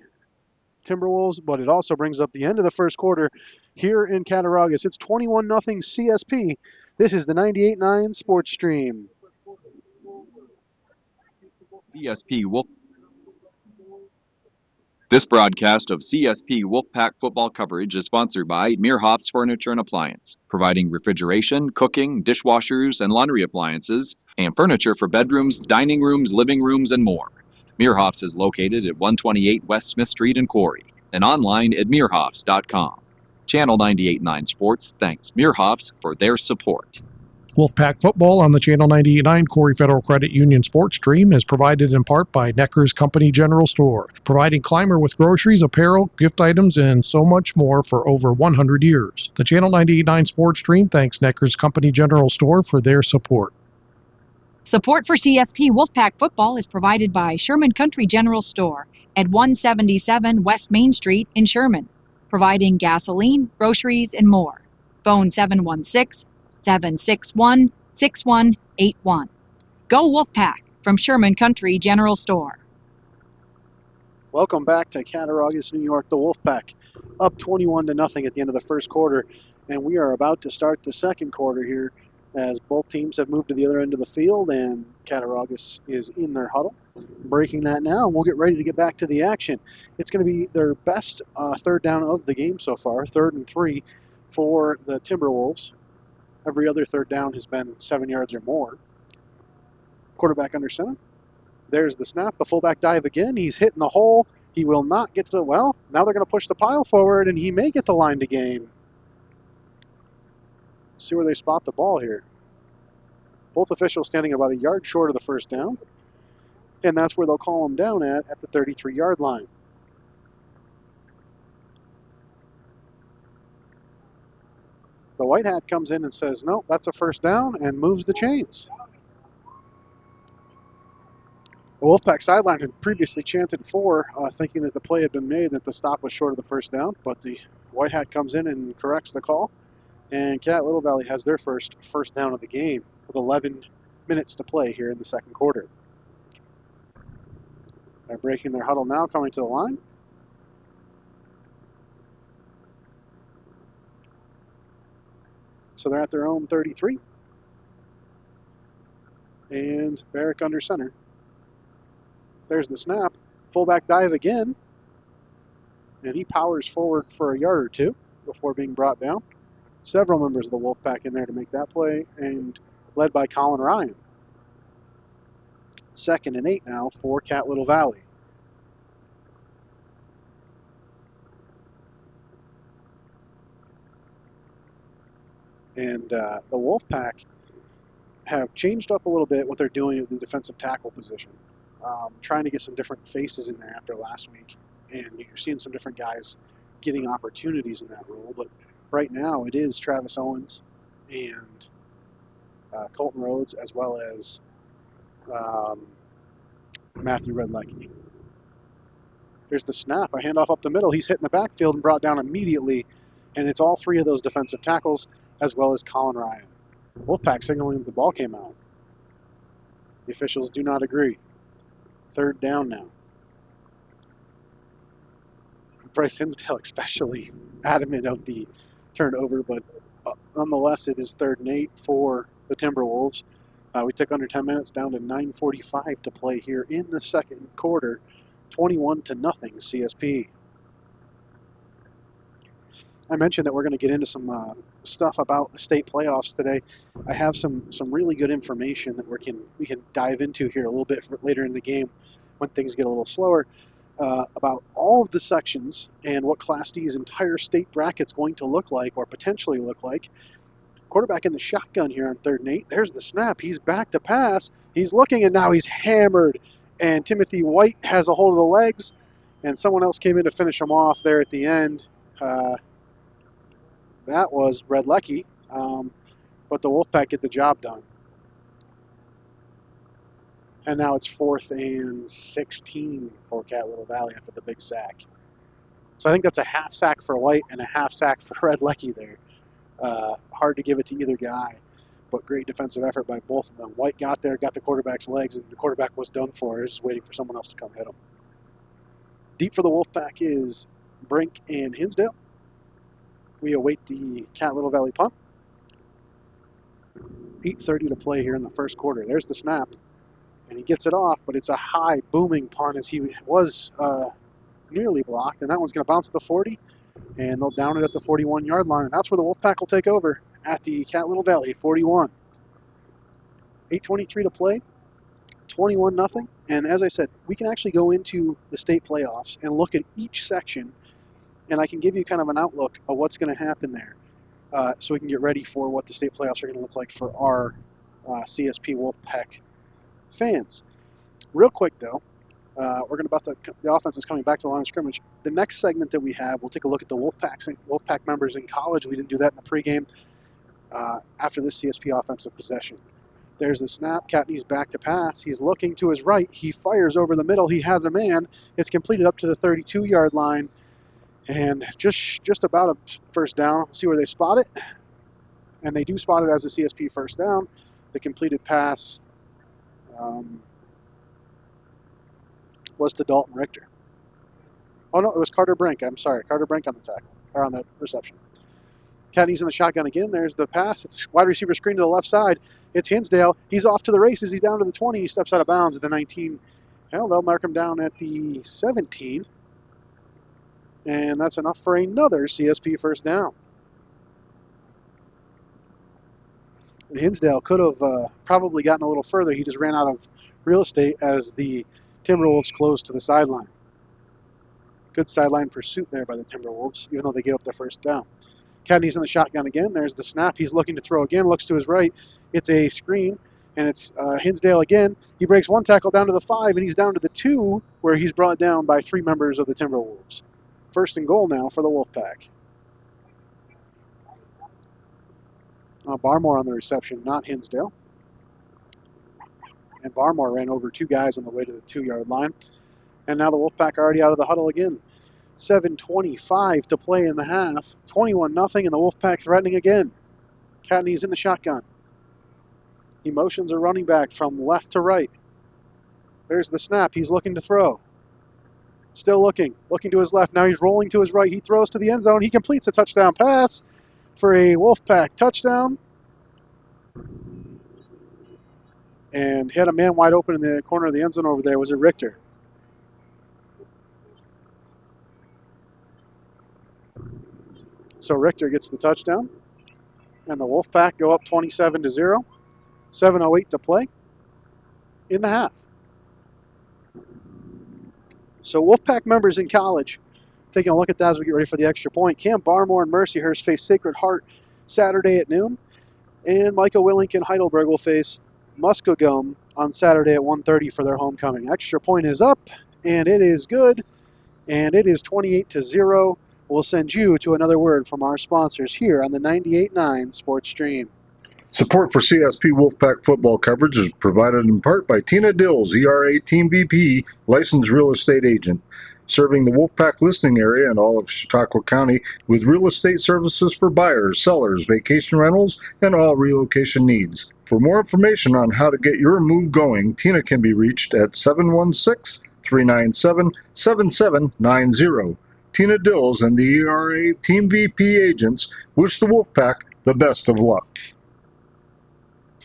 Timberwolves, but it also brings up the end of the first quarter here in Cattauraugus. It's 21-0 CSP. This is the 98.9 Sports Stream. CSP Wolf. This broadcast of CSP Wolfpack football coverage is sponsored by Meerhoffs Furniture and Appliance, providing refrigeration, cooking, dishwashers, and laundry appliances, and furniture for bedrooms, dining rooms, living rooms, and more. Meerhoffs is located at 128 West Smith Street in Corry, and online at meerhoffs.com. Channel 98.9 Sports thanks Meerhoffs for their support. Wolfpack football on the Channel 98.9 Corry Federal Credit Union Sports Stream is provided in part by Necker's Company General Store, providing Clymer with groceries, apparel, gift items, and so much more for over 100 years. The Channel 98.9 Sports Stream thanks Necker's Company General Store for their support. Support for CSP Wolfpack football is provided by Sherman Country General Store at 177 West Main Street in Sherman. providing gasoline, groceries, and more. Phone 716-761-6181. Go Wolfpack from Sherman Country General Store. Welcome back to Cattauraugus, New York. The Wolfpack up 21-0 at the end of the first quarter, and we are about to start the second quarter here as both teams have moved to the other end of the field and Cattauraugus is in their huddle. Breaking that now, and we'll get ready to get back to the action. It's going to be their best third down of the game so far, 3rd and 3 for the Timberwolves. Every other third down has been 7 yards or more. Quarterback under center. There's the snap, the fullback dive again. He's hitting the hole. He will not get to the, well, now they're going to push the pile forward, and he may get the line to gain. See where they spot the ball here. Both officials standing about a yard short of the first down, and that's where they'll call him down at the 33-yard line. The white hat comes in and says, no, that's a first down, and moves the chains. The Wolfpack sideline had previously chanted 4, thinking that the play had been made and that the stop was short of the first down, but the white hat comes in and corrects the call, and Little Valley has their first down of the game with 11 minutes to play here in the second quarter. They're breaking their huddle now, coming to the line. So they're at their own 33. And Barrick under center. There's the snap. Fullback dive again. And he powers forward for a yard or two before being brought down. Several members of the Wolfpack in there to make that play, and led by Colin Ryan. 2nd and 8 now for Little Valley. And the Wolfpack have changed up a little bit what they're doing at the defensive tackle position. Trying to get some different faces in there after last week. And you're seeing some different guys getting opportunities in that role. But right now it is Travis Owens and Colton Rhodes, as well as Matthew Redlecki. There's the snap, a handoff up the middle. He's hit in the backfield and brought down immediately. And it's all 3 of those defensive tackles, as well as Colin Ryan. Wolfpack signaling that the ball came out. The officials do not agree. 3rd down now. Bryce Hinsdale especially adamant of the turnover, but nonetheless it is 3rd and 8 for the Timberwolves. We took under 10 minutes, down to 9:45 to play here in the second quarter. 21-0 CSP. I mentioned that we're going to get into some stuff about the state playoffs today. I have some really good information that we can dive into here a little bit later in the game when things get a little slower about all of the sections and what Class D's entire state bracket's going to look like or potentially look like. Quarterback in the shotgun here on 3rd and 8. There's the snap. He's back to pass. He's looking, and now he's hammered. And Timothy White has a hold of the legs, and someone else came in to finish him off there at the end. That was Redlecki, but the Wolfpack get the job done. And now it's 4th and 16 for Little Valley after the big sack. So I think that's a half sack for White and a half sack for Redlecki there. Hard to give it to either guy, but great defensive effort by both of them. White got there, got the quarterback's legs, and the quarterback was done for. He was just waiting for someone else to come hit him. Deep for the Wolfpack is Brink and Hinsdale. We await the Little Valley punt. 8:30 to play here in the first quarter. There's the snap, and he gets it off, but it's a high, booming punt as he was nearly blocked, and that one's going to bounce at the 40, and they'll down it at the 41-yard line, and that's where the Wolfpack will take over at the Little Valley 41. 8:23 to play, 21-0, and as I said, we can actually go into the state playoffs and look at each section, and I can give you kind of an outlook of what's going to happen there, so we can get ready for what the state playoffs are going to look like for our CSP Wolfpack fans. Real quick though, the offense is coming back to the line of scrimmage. The next segment that we have, we'll take a look at the Wolfpack members in college. We didn't do that in the pregame. After this CSP offensive possession, there's the snap. Catney's back to pass. He's looking to his right. He fires over the middle. He has a man. It's completed up to the 32-yard line. And just about a first down. See where they spot it. And they do spot it as a CSP first down. The completed pass was to Dalton Richter. Oh, no, it was Carter Brink. I'm sorry. Carter Brink on the tackle, or on the reception. Cadney's in the shotgun again. There's the pass. It's wide receiver screen to the left side. It's Hinsdale. He's off to the races. He's down to the 20. He steps out of bounds at the 19. Well, they'll mark him down at the 17. And that's enough for another CSP first down. And Hinsdale could have probably gotten a little further. He just ran out of real estate as the Timberwolves closed to the sideline. Good sideline pursuit there by the Timberwolves, even though they gave up their first down. Cadney's in the shotgun again. There's the snap. He's looking to throw again. Looks to his right. It's a screen, and it's Hinsdale again. He breaks one tackle down to the 5, and he's down to the 2, where he's brought down by 3 members of the Timberwolves. First and goal now for the Wolfpack. Barmore on the reception, not Hinsdale. And Barmore ran over 2 guys on the way to the 2-yard line. And now the Wolfpack are already out of the huddle again. 7:25 to play in the half. 21-0, and the Wolfpack threatening again. Cadney's in the shotgun. He motions a running back from left to right. There's the snap. He's looking to throw. Still looking to his left. Now he's rolling to his right. He throws to the end zone. He completes a touchdown pass for a Wolfpack touchdown. And he had a man wide open in the corner of the end zone over there. Was it Richter? So Richter gets the touchdown. And the Wolfpack go up 27-0. 7:08 to play in the half. So Wolfpack members in college, taking a look at that as we get ready for the extra point. Cam Barmore and Mercyhurst face Sacred Heart Saturday at noon. And Micah Willink and Heidelberg will face Muskogum on Saturday at 1:30 for their homecoming. Extra point is up, and it is good, and it is 28-0. We'll send you to another word from our sponsors here on the 98.9 Sports Stream. Support for CSP Wolfpack football coverage is provided in part by Tina Dills, ERA Team VP, licensed real estate agent, serving the Wolfpack listening area and all of Chautauqua County with real estate services for buyers, sellers, vacation rentals, and all relocation needs. For more information on how to get your move going, Tina can be reached at 716-397-7790. Tina Dills and the ERA Team VP agents wish the Wolfpack the best of luck.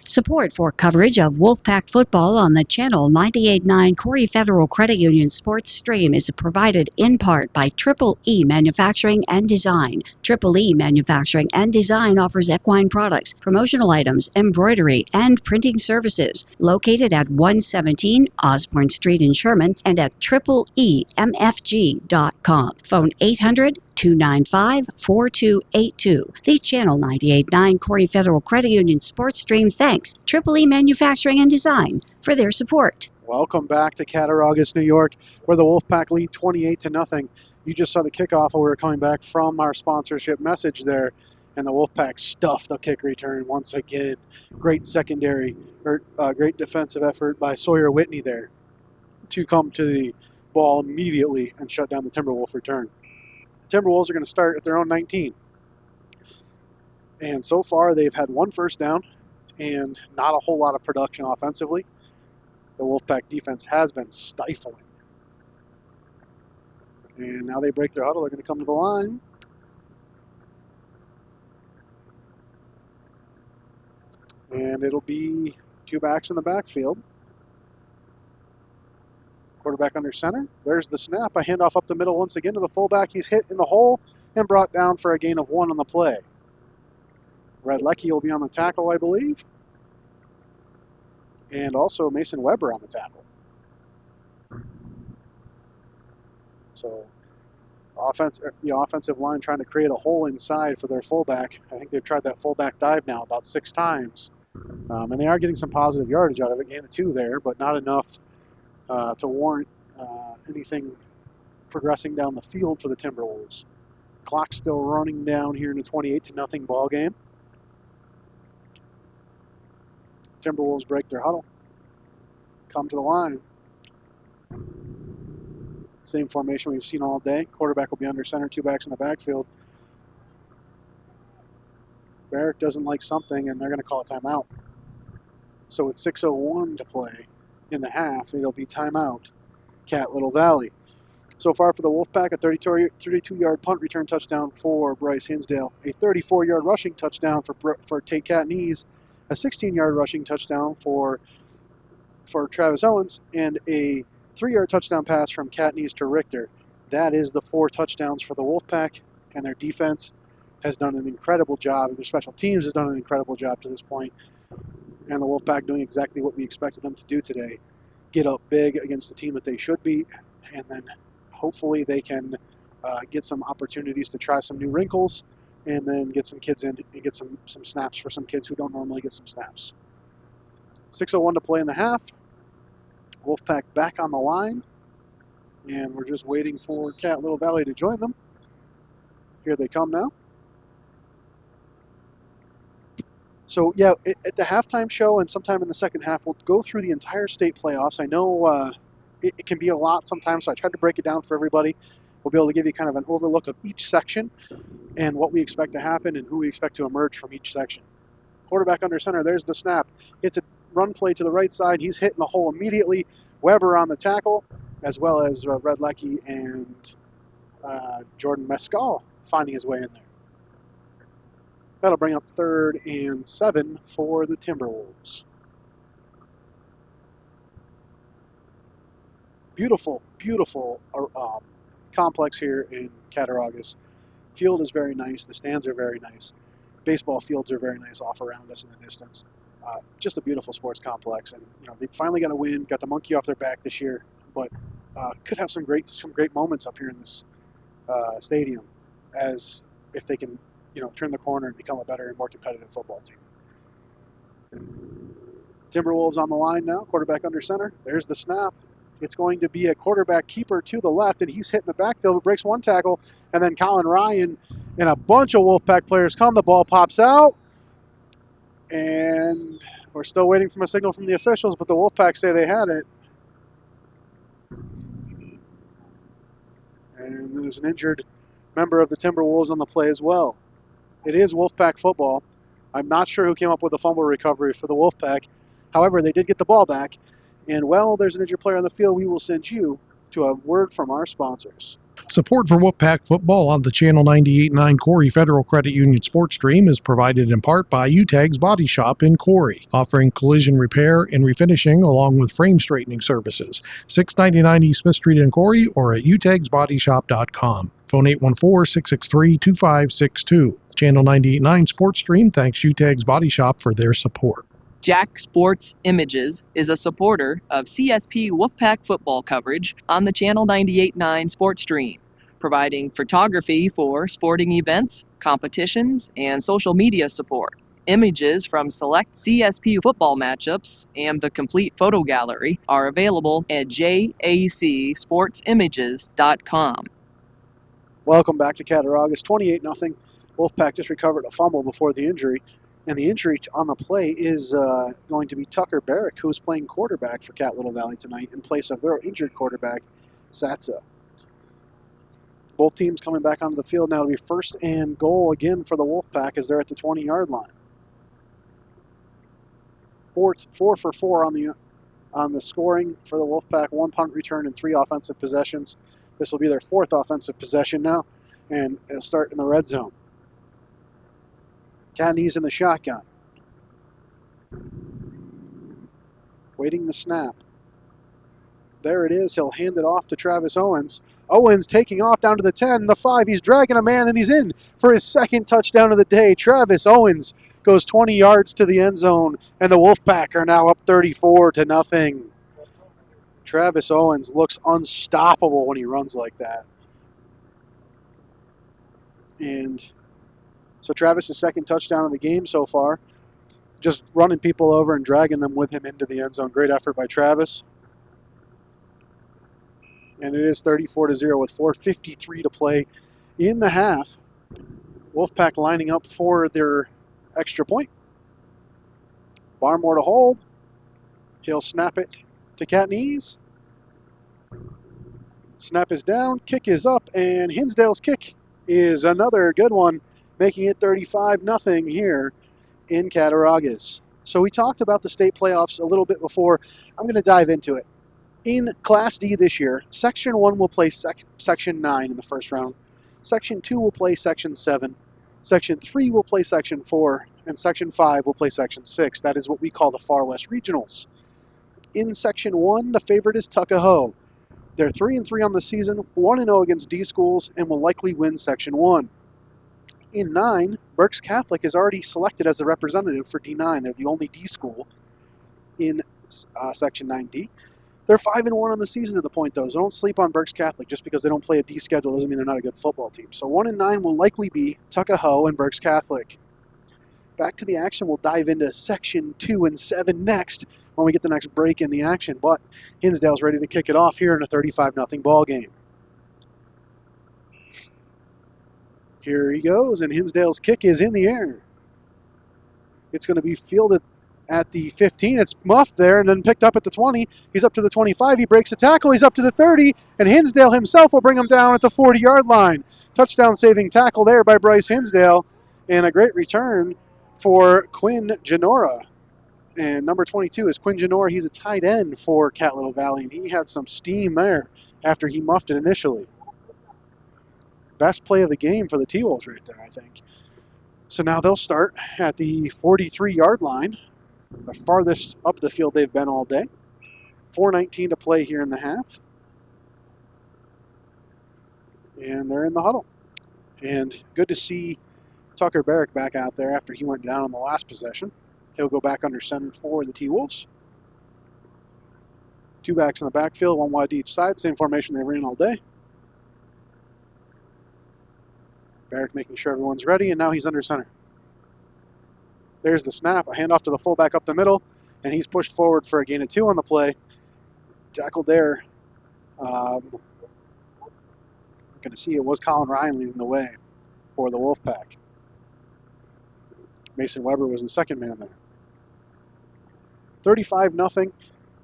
Support for coverage of Wolfpack football on the Channel 98.9 Corry Federal Credit Union Sports Stream is provided in part by Triple E Manufacturing and Design. Triple E Manufacturing and Design offers equine products, promotional items, embroidery, and printing services. Located at 117 Osborne Street in Sherman and at tripleemfg.com. Phone 800-295-4282. The Channel 98.9 Corry Federal Credit Union Sports Stream thanks Triple E Manufacturing and Design for their support. Welcome back to Cattauraugus, New York, where the Wolfpack lead 28-0. You just saw the kickoff while we were coming back from our sponsorship message there, and the Wolfpack stuffed the kick return once again. Great secondary, great defensive effort by Sawyer Whitney there to come to the ball immediately and shut down the Timberwolf return. The Timberwolves are going to start at their own 19. And so far, they've had 1 first down and not a whole lot of production offensively. The Wolfpack defense has been stifling. And now they break their huddle. They're going to come to the line. And it'll be 2 backs in the backfield. Quarterback under center. There's the snap. A handoff up the middle once again to the fullback. He's hit in the hole and brought down for a gain of 1 on the play. Red Leckie will be on the tackle, I believe. And also Mason Weber on the tackle. So the offensive line trying to create a hole inside for their fullback. I think they've tried that fullback dive now about 6 times. And they are getting some positive yardage out of it. Gain of 2 there, but not enough to warrant anything progressing down the field for the Timberwolves. Clock still running down here in a 28-0 ball game. Timberwolves break their huddle. Come to the line. Same formation we've seen all day. Quarterback will be under center, 2 backs in the backfield. Barrick doesn't like something, and they're going to call a timeout. So with 6:01 to play in the half, it'll be timeout, Little Valley. So far for the Wolfpack, a 32-yard punt return touchdown for Bryce Hinsdale, a 34-yard rushing touchdown for Tate Catanese, a 16-yard rushing touchdown for Travis Owens, and a 3-yard touchdown pass from Catanese to Richter. That is the 4 touchdowns for the Wolfpack, and their defense has done an incredible job, and their special teams has done an incredible job to this point. And the Wolfpack doing exactly what we expected them to do today. Get up big against the team that they should be, and then hopefully they can get some opportunities to try some new wrinkles, and then get some kids in and get some snaps for some kids who don't normally get some snaps. 6:01 to play in the half. Wolfpack back on the line, and we're just waiting for Little Valley to join them. Here they come now. So yeah, at the halftime show and sometime in the second half, we'll go through the entire state playoffs. I know it can be a lot sometimes, so I tried to break it down for everybody. We'll be able to give you kind of an overlook of each section and what we expect to happen and who we expect to emerge from each section. Quarterback under center, there's the snap. It's a run play to the right side. He's hitting the hole immediately. Weber on the tackle, as well as Red Leckie and Jordan Mescal finding his way in there. That'll bring up 3rd and 7 for the Timberwolves. Beautiful, beautiful complex here in Cattauraugus. Field is very nice. The stands are very nice. Baseball fields are very nice off around us in the distance. Just a beautiful sports complex, and they finally got a win. Got the monkey off their back this year, but could have some great moments up here in this stadium, as if they can turn the corner and become a better and more competitive football team. Timberwolves on the line now, quarterback under center. There's the snap. It's going to be a quarterback keeper to the left, and he's hitting the backfield, but breaks one tackle, and then Colin Ryan and a bunch of Wolfpack players come. The ball pops out, and we're still waiting for a signal from the officials, but the Wolfpack say they had it. And there's an injured member of the Timberwolves on the play as well. It is Wolfpack football. I'm not sure who came up with the fumble recovery for the Wolfpack. However, they did get the ball back. And while there's an injured player on the field, we will send you to a word from our sponsors. Support for Wolfpack football on the Channel 98.9 Corry Federal Credit Union Sports Stream is provided in part by Utegg's Body Shop in Corry, offering collision repair and refinishing along with frame straightening services. 699 East Smith Street in Corry or at uteggsbodyshop.com. Phone 814-663-2562. Channel 98.9 Sports Stream thanks Utegg's Body Shop for their support. Jack Sports Images is a supporter of CSP Wolfpack football coverage on the Channel 98.9 Sports Stream, providing photography for sporting events, competitions, and social media support. Images from select CSP football matchups and the complete photo gallery are available at jacsportsimages.com. Welcome back to Cattauraugus, 28-0. Wolfpack just recovered a fumble before the injury. And the injury on the play is going to be Tucker Barrick, who's playing quarterback for Little Valley tonight in place of their injured quarterback, Satsa. Both teams coming back onto the field now. It'll be 1st and goal again for the Wolfpack as they're at the 20-yard line. 4 for 4 on the scoring for the Wolfpack. 1 punt return and 3 offensive possessions. This will be their 4th offensive possession now, and it'll start in the red zone. Catanese in the shotgun. Waiting the snap. There it is. He'll hand it off to Travis Owens. Owens taking off down to the 10, the 5. He's dragging a man, and he's in for his 2nd touchdown of the day. Travis Owens goes 20 yards to the end zone, and the Wolfpack are now up 34-0. Travis Owens looks unstoppable when he runs like that. And so Travis' 2nd touchdown of the game so far, just running people over and dragging them with him into the end zone. Great effort by Travis. And it is 34-0 with 4:53 to play in the half. Wolfpack lining up for their extra point. Barmore to hold. He'll snap it to Catanese. Snap is down, kick is up, and Hinsdale's kick is another good one, making it 35-0 here in Cattauraugus. So we talked about the state playoffs a little bit before. I'm going to dive into it. In Class D this year, Section 1 will play Section 9 in the first round. Section 2 will play Section 7. Section 3 will play Section 4. And Section 5 will play Section 6. That is what we call the Far West Regionals. In Section 1, the favorite is Tuckahoe. They're 3-3 on the season, 1-0 against D schools, and will likely win Section 1. In 9, Berks Catholic is already selected as the representative for D9. They're the only D school in Section 9D. They're 5-1 on the season to the point, though, so don't sleep on Berks Catholic. Just because they don't play a D schedule doesn't mean they're not a good football team. So 1 and 9 will likely be Tuckahoe and Berks Catholic. Back to the action, we'll dive into Section 2 and 7 next when we get the next break in the action. But Hinsdale's ready to kick it off here in a 35-0 ball game. Here he goes, and Hinsdale's kick is in the air. It's going to be fielded at the 15. It's muffed there and then picked up at the 20. He's up to the 25. He breaks a tackle. He's up to the 30, and Hinsdale himself will bring him down at the 40-yard line. Touchdown saving tackle there by Bryce Hinsdale, and a great return for Quinn Genora. And number 22 is Quinn Genora. He's a tight end for Cat Little Valley, and he had some steam there after he muffed it initially. Best play of the game for the T-Wolves right there, I think. So now they'll start at the 43-yard line, the farthest up the field they've been all day. 4:19 to play here in the half. And they're in the huddle. And good to see Tucker Barrick back out there after he went down on the last possession. He'll go back under center for the T-Wolves. 2 backs in the backfield, 1 wide to each side. Same formation they ran all day. Barrick making sure everyone's ready, and now he's under center. There's the snap, a handoff to the fullback up the middle, and he's pushed forward for a gain of 2 on the play. Tackled there. Going to see it was Colin Ryan leading the way for the Wolfpack. Mason Weber was the second man there. 35-0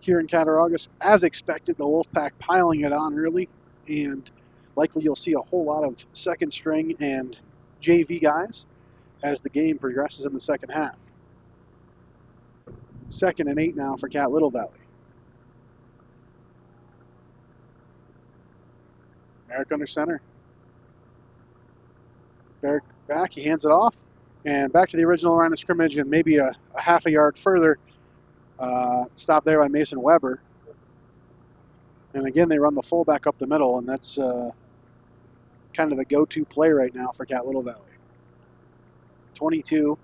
here in Cattauraugus. As expected, the Wolfpack piling it on early, and likely you'll see a whole lot of second string and JV guys as the game progresses in the second half. 2nd and 8 now for Cat Little Valley. Barrick under center. Barrick back, he hands it off, and back to the original line of scrimmage, and maybe a half a yard further. Stopped there by Mason Weber. And again, they run the fullback up the middle, and that's kind of the go-to play right now for Cat Little Valley. 22,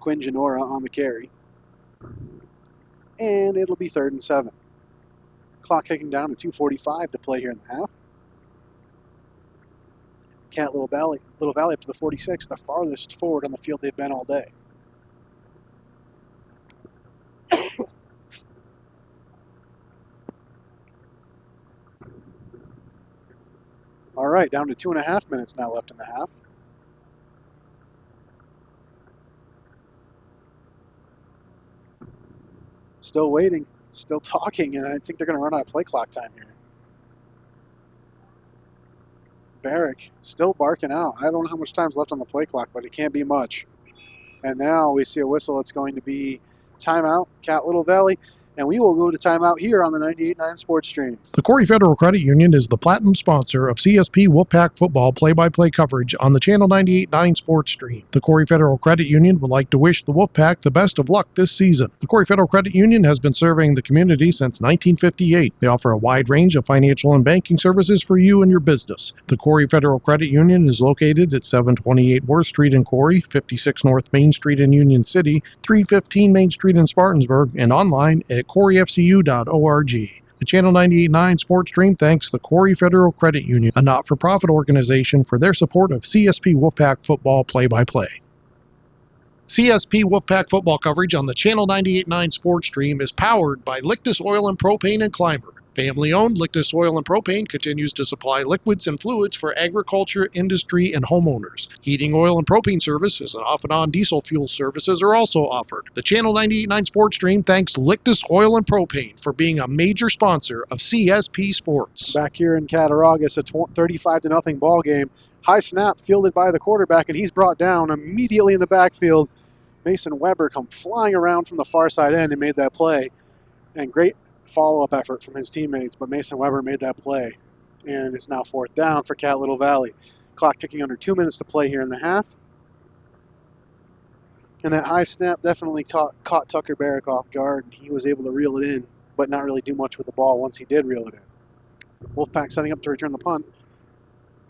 Quinn Genora on the carry. And it'll be 3rd and 7. Clock kicking down to 2:45 to play here in the half. Cat Little Valley up to the 46, the farthest forward on the field they've been all day. All right, down to 2.5 minutes now left in the half. Still waiting, still talking, and I think they're going to run out of play clock time here. Barrick still barking out. I don't know how much time's left on the play clock, but it can't be much. And now we see a whistle. It's going to be timeout, Cat Little Valley. And we will go to timeout here on the 98.9 Sports Stream. The Corry Federal Credit Union is the platinum sponsor of CSP Wolfpack football play-by-play coverage on the Channel 98.9 Sports Stream. The Corry Federal Credit Union would like to wish the Wolfpack the best of luck this season. The Corry Federal Credit Union has been serving the community since 1958. They offer a wide range of financial and banking services for you and your business. The Corry Federal Credit Union is located at 728 Worth Street in Corry, 56 North Main Street in Union City, 315 Main Street in Spartansburg, and online at corryfcu.org. The Channel 98.9 Sports Stream thanks the Corry Federal Credit Union, a not-for-profit organization, for their support of CSP Wolfpack football play-by-play. CSP Wolfpack football coverage on the Channel 98.9 Sports Stream is powered by Lictus Oil and Propane and Climber. Family-owned Lictus Oil and Propane continues to supply liquids and fluids for agriculture, industry, and homeowners. Heating oil and propane services and off and on diesel fuel services are also offered. The Channel 98.9 Sports Stream thanks Lictus Oil and Propane for being a major sponsor of CSP Sports. Back here in Cattauraugus, a 35-0 ball game. High snap fielded by the quarterback, and he's brought down immediately in the backfield. Mason Weber come flying around from the far side end and made that play. And great follow-up effort from his teammates, but Mason Weber made that play. And it's now 4th down for Cat Little Valley. Clock ticking under 2 minutes to play here in the half. And that high snap definitely caught Tucker Barrick off guard, and he was able to reel it in, but not really do much with the ball once he did reel it in. Wolfpack setting up to return the punt.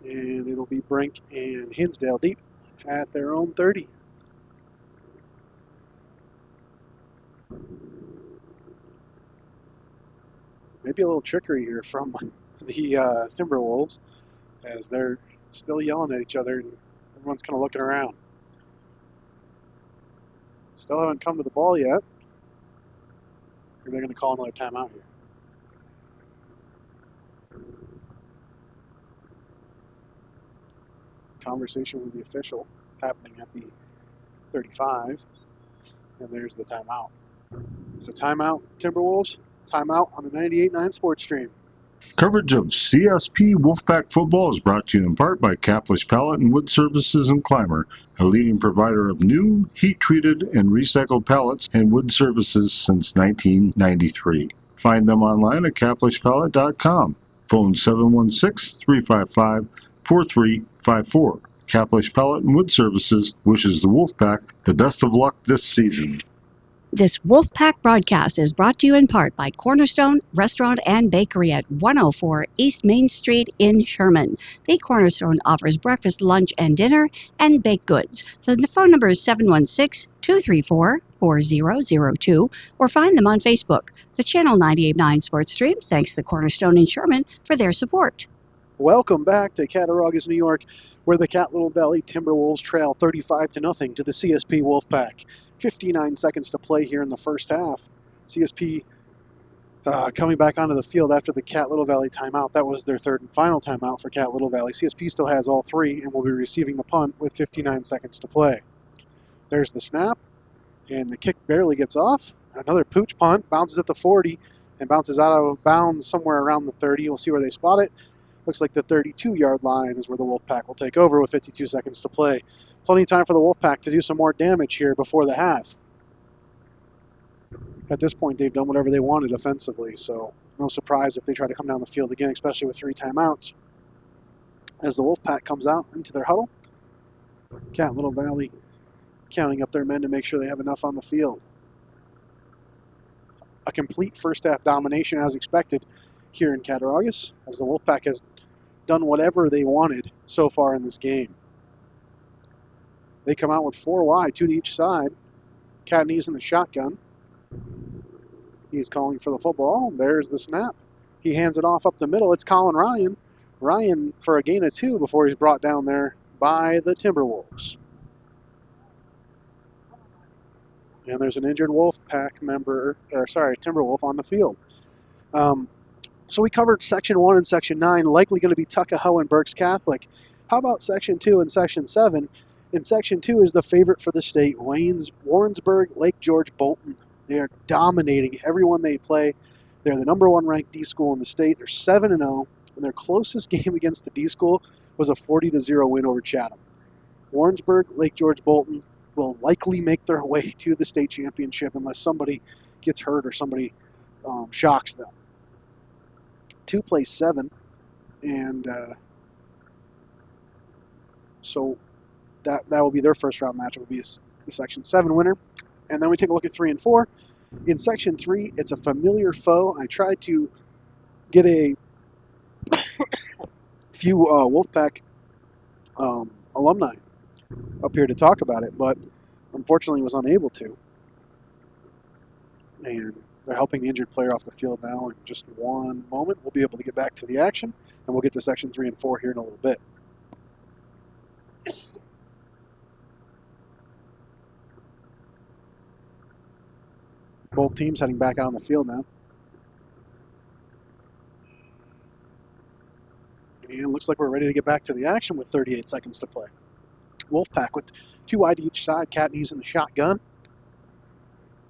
And it'll be Brink and Hinsdale deep at their own 30. Maybe a little trickery here from the Timberwolves, as they're still yelling at each other and everyone's kind of looking around. Still haven't come to the ball yet. Or they're going to call another timeout here. Conversation with the official happening at the 35. And there's the timeout. So timeout, Timberwolves. Timeout on the 98.9 Sports Stream. Coverage of CSP Wolfpack football is brought to you in part by Caflisch Pallet and Wood Services in Clymer, a leading provider of new, heat-treated, and recycled pallets and wood services since 1993. Find them online at caflischpallet.com. Phone 716-355-4354. Caflisch Pallet and Wood Services wishes the Wolfpack the best of luck this season. This Wolfpack broadcast is brought to you in part by Cornerstone Restaurant and Bakery at 104 East Main Street in Sherman. The Cornerstone offers breakfast, lunch, and dinner, and baked goods. The phone number is 716-234-4002, or find them on Facebook. The Channel 98.9 Sports Stream thanks the Cornerstone in Sherman for their support. Welcome back to Cattauraugus, New York, where the Cat Little Valley Timberwolves trail 35-0 to the CSP Wolfpack. 59 seconds to play here in the first half. CSP coming back onto the field after the Cat Little Valley timeout. That was their third and final timeout for Cat Little Valley. CSP still has all three and will be receiving the punt with 59 seconds to play. There's the snap, and the kick barely gets off. Another pooch punt, bounces at the 40, and bounces out of bounds somewhere around the 30. We'll see where they spot it. Looks like the 32-yard line is where the Wolfpack will take over with 52 seconds to play. Plenty of time for the Wolfpack to do some more damage here before the half. At this point, they've done whatever they wanted offensively, so no surprise if they try to come down the field again, especially with 3 timeouts. As the Wolfpack comes out into their huddle, Cat Little Valley counting up their men to make sure they have enough on the field. A complete first half domination as expected here in Cattauraugus, as the Wolfpack has done whatever they wanted so far in this game. They come out with 4 wide, 2 to each side. Cadney's in the shotgun. He's calling for the football. There's the snap. He hands it off up the middle. It's Colin Ryan. Ryan for a gain of 2 before he's brought down there by the Timberwolves. And there's an injured Wolfpack member, Timberwolf on the field. So we covered Section 1 and Section 9, likely going to be Tuckahoe and Berks Catholic. How about Section 2 and Section 7? In Section 2 is the favorite for the state, Warrensburg, Lake George, Bolton. They are dominating everyone they play. They're the number 1 ranked D school in the state. They're 7-0, and their closest game against the D school was a 40-0 win over Chatham. Warrensburg, Lake George, Bolton will likely make their way to the state championship unless somebody gets hurt or somebody shocks them. 2 plays 7, and so that will be their first round match. It will be the Section 7 winner. And then we take a look at 3 and 4. In Section 3, it's a familiar foe. I tried to get a few Wolfpack alumni up here to talk about it, but unfortunately was unable to. And they're helping the injured player off the field now. In just one moment, we'll be able to get back to the action, and we'll get to Section 3 and 4 here in a little bit. Both teams heading back out on the field now. And looks like we're ready to get back to the action with 38 seconds to play. Wolfpack with 2 wide each side. Cattauraugus in the shotgun.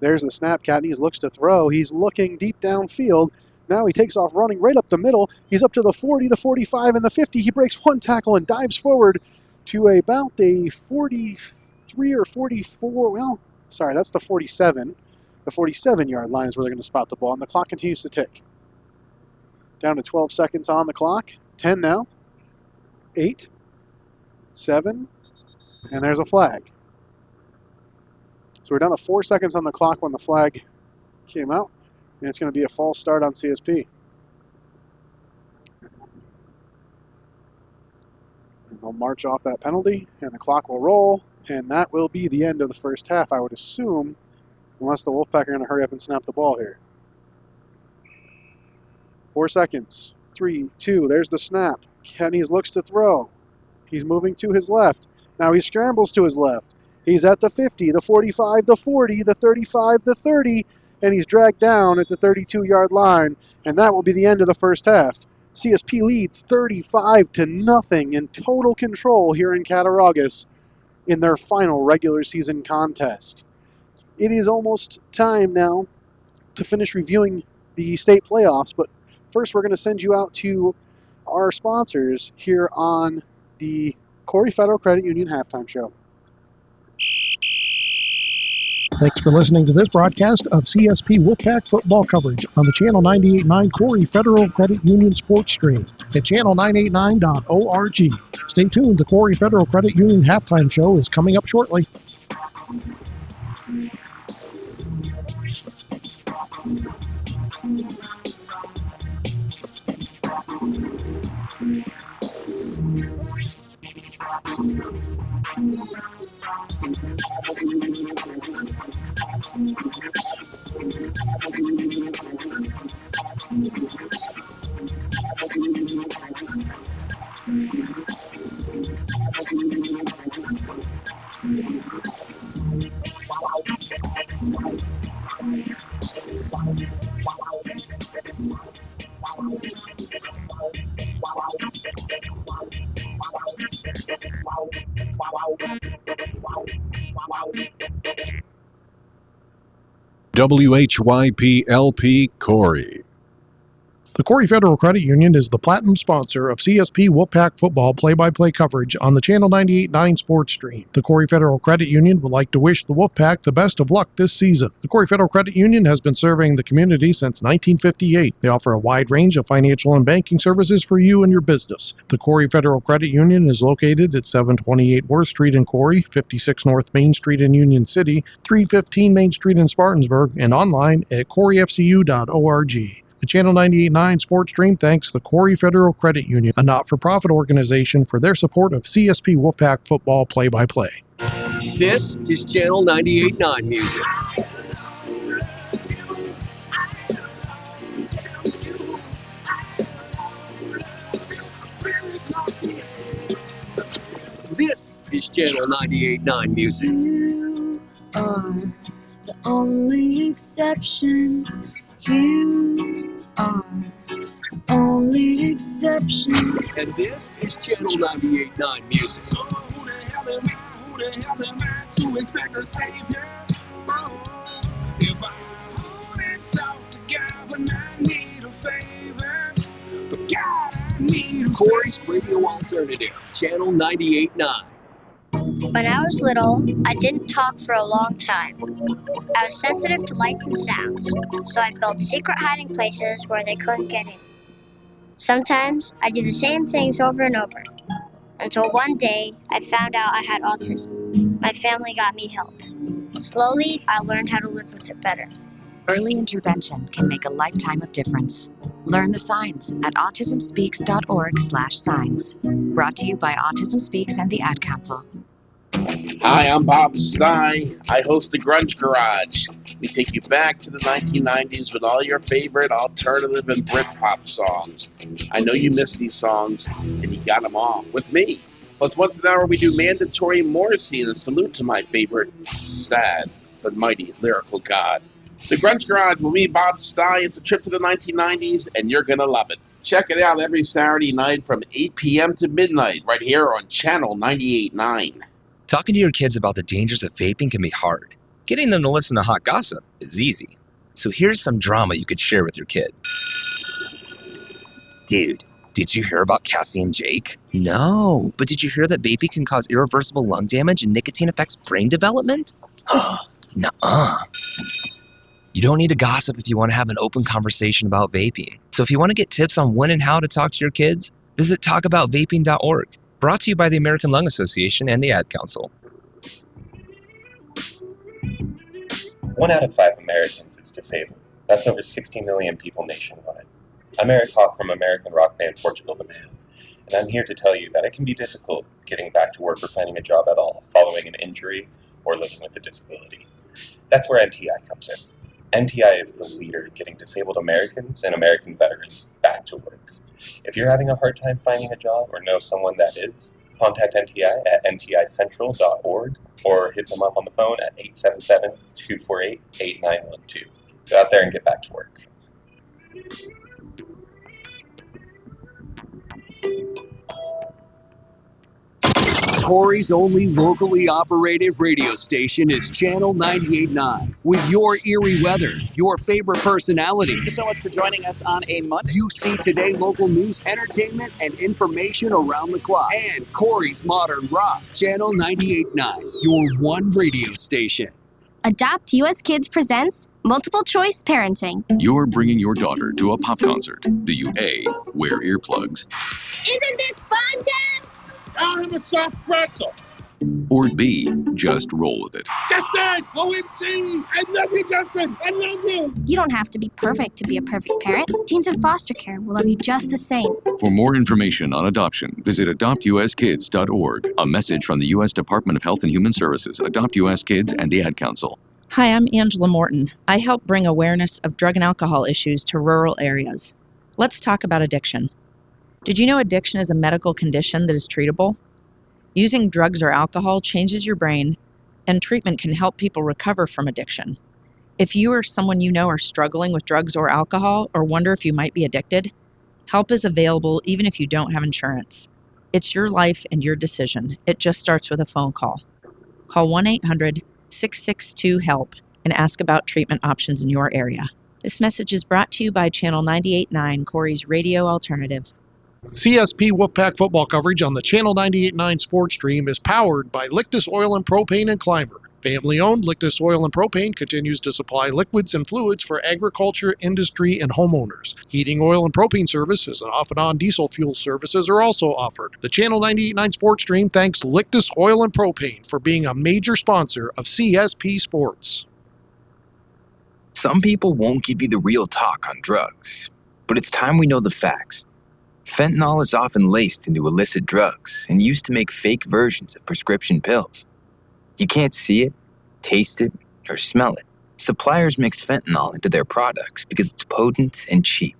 There's the snap. Cattauraugus looks to throw. He's looking deep downfield. Now he takes off running right up the middle. He's up to the 40, the 45, and the 50. He breaks one tackle and dives forward to about a 43 or 44. Well, sorry, that's the 47. The 47-yard line is where they're going to spot the ball, and the clock continues to tick. Down to 12 seconds on the clock. 10 now. 8, 7, and there's a flag. So we're down to 4 seconds on the clock when the flag came out, and it's going to be a false start on CSP. And they'll march off that penalty, and the clock will roll, and that will be the end of the first half, I would assume, unless the Wolfpack are going to hurry up and snap the ball here. 4 seconds. 3, 2, there's the snap. Cattauraugus looks to throw. He's moving to his left. Now he scrambles to his left. He's at the 50, the 45, the 40, the 35, the 30, and he's dragged down at the 32-yard line, and that will be the end of the first half. CSP leads 35-0 in total control here in Cattauraugus in their final regular season contest. It is almost time now to finish reviewing the state playoffs, but first we're going to send you out to our sponsors here on the Corry Federal Credit Union Halftime Show. Thanks for listening to this broadcast of CSP Wolfpack football coverage on the Channel 98.9 Corry Federal Credit Union Sports Stream at channel989.org. Stay tuned. The Corry Federal Credit Union Halftime Show is coming up shortly. WHYP-LP Corry. The Corry Federal Credit Union is the platinum sponsor of CSP Wolfpack football play-by-play coverage on the Channel 98.9 Sports Stream. The Corry Federal Credit Union would like to wish the Wolfpack the best of luck this season. The Corry Federal Credit Union has been serving the community since 1958. They offer a wide range of financial and banking services for you and your business. The Corry Federal Credit Union is located at 728 Worth Street in Corry, 56 North Main Street in Union City, 315 Main Street in Spartansburg, and online at corryfcu.org. The Channel 98.9 Sports Stream thanks the Corry Federal Credit Union, a not-for-profit organization, for their support of CSP Wolfpack football play-by-play. This is Channel 98.9 Music. This is Channel 98.9 Music. You are the only exception. You are the only exception. And this is Channel 98.9 Music. So who the hell am I to expect a savior? Oh, if I only talk to God when I need a favor, but God, I need a Corry's Radio Alternative, Channel 98.9. When I was little, I didn't talk for a long time. I was sensitive to lights and sounds, so I built secret hiding places where they couldn't get in. Sometimes I did the same things over and over, until one day I found out I had autism. My family got me help. Slowly, I learned how to live with it better. Early intervention can make a lifetime of difference. Learn the signs at autismspeaks.org/signs. Brought to you by Autism Speaks and the Ad Council. Hi, I'm Bob Stein. I host the Grunge Garage. We take you back to the 1990s with all your favorite alternative and Britpop songs. I know you missed these songs, and you got them all with me. Plus, once an hour, we do mandatory Morrissey and a salute to my favorite sad but mighty lyrical god. The Grunge Garage with me, Bob Stein. It's a trip to the 1990s, and you're going to love it. Check it out every Saturday night from 8 p.m. to midnight right here on Channel 98.9. Talking to your kids about the dangers of vaping can be hard. Getting them to listen to hot gossip is easy. So here's some drama you could share with your kid. Dude, did you hear about Cassie and Jake? No, but did you hear that vaping can cause irreversible lung damage and nicotine affects brain development? Nuh-uh. You don't need to gossip if you want to have an open conversation about vaping. So if you want to get tips on when and how to talk to your kids, visit talkaboutvaping.org. Brought to you by the American Lung Association and the Ad Council. 1 out of 5 Americans is disabled. That's over 60 million people nationwide. I'm Eric Hawk from American rock band Portugal the Man, and I'm here to tell you that it can be difficult getting back to work or finding a job at all following an injury or living with a disability. That's where NTI comes in. NTI is the leader in getting disabled Americans and American veterans back to work. If you're having a hard time finding a job or know someone that is, contact NTI at nticentral.org or hit them up on the phone at 877-248-8912. Go out there and get back to work. Corry's only locally operated radio station is Channel 98.9. With your eerie weather, your favorite personalities. Thank you so much for joining us on a Monday. You see today local news, entertainment, and information around the clock. And Corry's modern rock. Channel 98.9, your one radio station. Adopt US Kids presents Multiple Choice Parenting. You're bringing your daughter to a pop concert. Do you A, wear earplugs? Isn't this fun, Dad? I'll have a soft pretzel. Or B, just roll with it? Justin! OMG! I love you, Justin! I love you! You don't have to be perfect to be a perfect parent. Teens in foster care will love you just the same. For more information on adoption, visit adoptuskids.org. A message from the U.S. Department of Health and Human Services, Adopt U.S. Kids, and the Ad Council. Hi, I'm Angela Morton. I help bring awareness of drug and alcohol issues to rural areas. Let's talk about addiction. Did you know addiction is a medical condition that is treatable? Using drugs or alcohol changes your brain, and treatment can help people recover from addiction. If you or someone you know are struggling with drugs or alcohol or wonder if you might be addicted, help is available even if you don't have insurance. It's your life and your decision. It just starts with a phone call. Call 1-800-662-HELP and ask about treatment options in your area. This message is brought to you by Channel 98.9, Corry's radio alternative. CSP Wolfpack football coverage on the Channel 98.9 Sports Stream is powered by Lictus Oil and Propane and Climber. Family-owned Lictus Oil and Propane continues to supply liquids and fluids for agriculture, industry, and homeowners. Heating, oil, and propane services and off-and-on diesel fuel services are also offered. The Channel 98.9 Sports Stream thanks Lictus Oil and Propane for being a major sponsor of CSP Sports. Some people won't give you the real talk on drugs, but it's time we know the facts. Fentanyl is often laced into illicit drugs and used to make fake versions of prescription pills. You can't see it, taste it, or smell it. Suppliers mix fentanyl into their products because it's potent and cheap,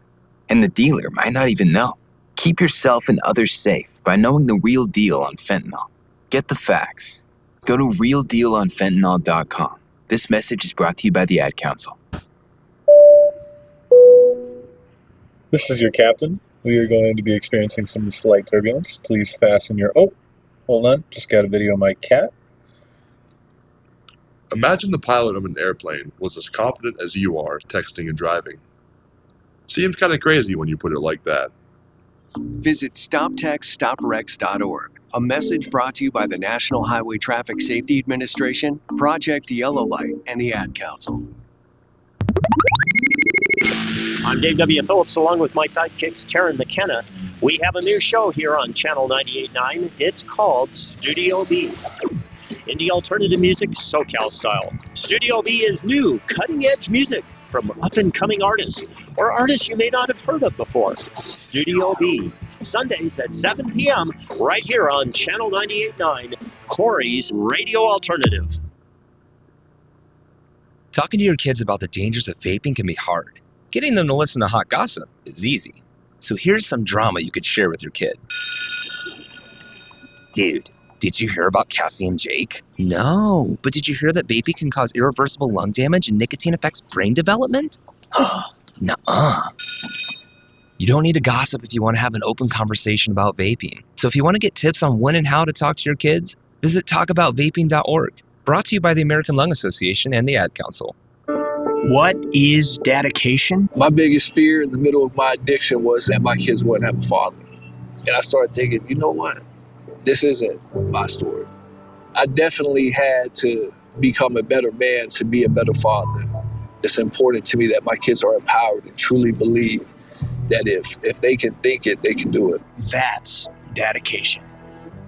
and the dealer might not even know. Keep yourself and others safe by knowing the real deal on fentanyl. Get the facts. Go to realdealonfentanyl.com. This message is brought to you by the Ad Council. This is your captain. We are going to be experiencing some slight turbulence. Please fasten your... Oh, hold on. Just got a video of my cat. Imagine the pilot of an airplane was as confident as you are texting and driving. Seems kind of crazy when you put it like that. Visit StopTextStopWrecks.org. A message brought to you by the National Highway Traffic Safety Administration, Project Yellow Light, and the Ad Council. I'm Dave W. Phillips, along with my sidekicks, Taryn McKenna. We have a new show here on Channel 98.9. It's called Studio B. Indie alternative music, SoCal style. Studio B is new, cutting-edge music from up-and-coming artists, or artists you may not have heard of before. Studio B. Sundays at 7 p.m. right here on Channel 98.9, Corry's Radio Alternative. Talking to your kids about the dangers of vaping can be hard. Getting them to listen to hot gossip is easy. So here's some drama you could share with your kid. Dude, did you hear about Cassie and Jake? No, but did you hear that vaping can cause irreversible lung damage and nicotine affects brain development? Nuh-uh. You don't need to gossip if you want to have an open conversation about vaping. So if you want to get tips on when and how to talk to your kids, visit talkaboutvaping.org. Brought to you by the American Lung Association and the Ad Council. What is dedication? My biggest fear in the middle of my addiction was that my kids wouldn't have a father. And I started thinking, you know what? This isn't my story. I definitely had to become a better man to be a better father. It's important to me that my kids are empowered and truly believe that if they can think it, they can do it. That's dedication.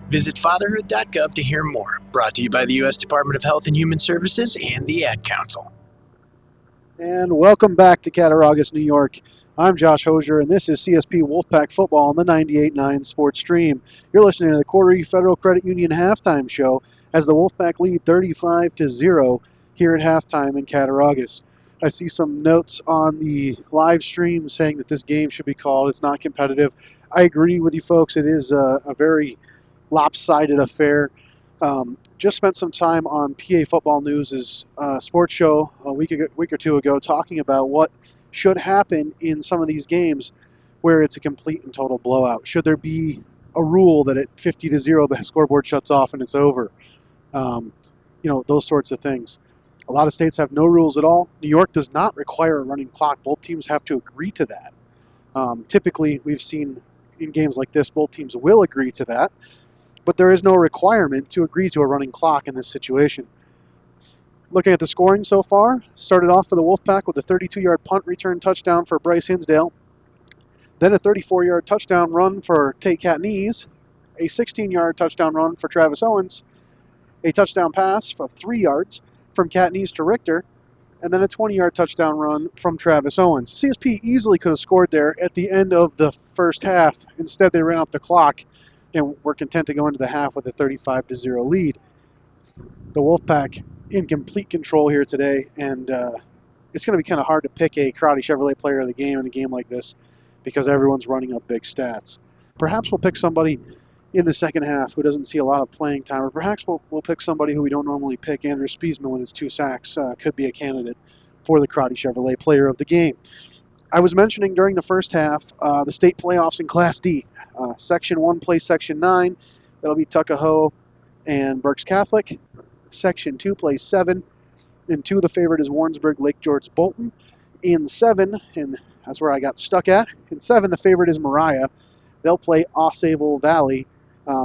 Visit fatherhood.gov to hear more. Brought to you by the U.S. Department of Health and Human Services and the Ad Council. And welcome back to Cattauraugus, New York. I'm Josh Hosier, and this is CSP Wolfpack Football on the 98.9 Sports Stream. You're listening to the Corry Federal Credit Union halftime show as the Wolfpack lead 35-0 here at halftime in Cattauraugus. I see some notes on the live stream saying that this game should be called. It's not competitive. I agree with you folks. It is a very lopsided affair. Just spent some time on PA Football News' sports show a week or two ago talking about what should happen in some of these games where it's a complete and total blowout. Should there be a rule that at 50-0 the scoreboard shuts off and it's over? Those sorts of things. A lot of states have no rules at all. New York does not require a running clock. Both teams have to agree to that. Typically, we've seen in games like this, both teams will agree to that, but there is no requirement to agree to a running clock in this situation. Looking at the scoring so far, started off for the Wolfpack with a 32-yard punt return touchdown for Bryce Hinsdale, then a 34-yard touchdown run for Tate Catanese, a 16-yard touchdown run for Travis Owens, a touchdown pass of 3 yards from Catanese to Richter, and then a 20-yard touchdown run from Travis Owens. CSP easily could have scored there at the end of the first half. Instead, they ran up the clock and were content to go into the half with a 35-0 lead. The Wolfpack in complete control here today, and it's going to be kind of hard to pick a Crotty Chevrolet player of the game in a game like this because everyone's running up big stats. Perhaps we'll pick somebody in the second half who doesn't see a lot of playing time, or perhaps we'll pick somebody who we don't normally pick. Andrew Spiesman with his 2 sacks could be a candidate for the Crotty Chevrolet player of the game. I was mentioning during the first half the state playoffs in Class D. Section 1 plays Section 9. That'll be Tuckahoe and Berks Catholic. Section 2 plays 7. In 2, the favorite is Warrensburg, Lake George, Bolton. In 7, and that's where I got stuck at, in 7, the favorite is Mariah. They'll play Ausable Valley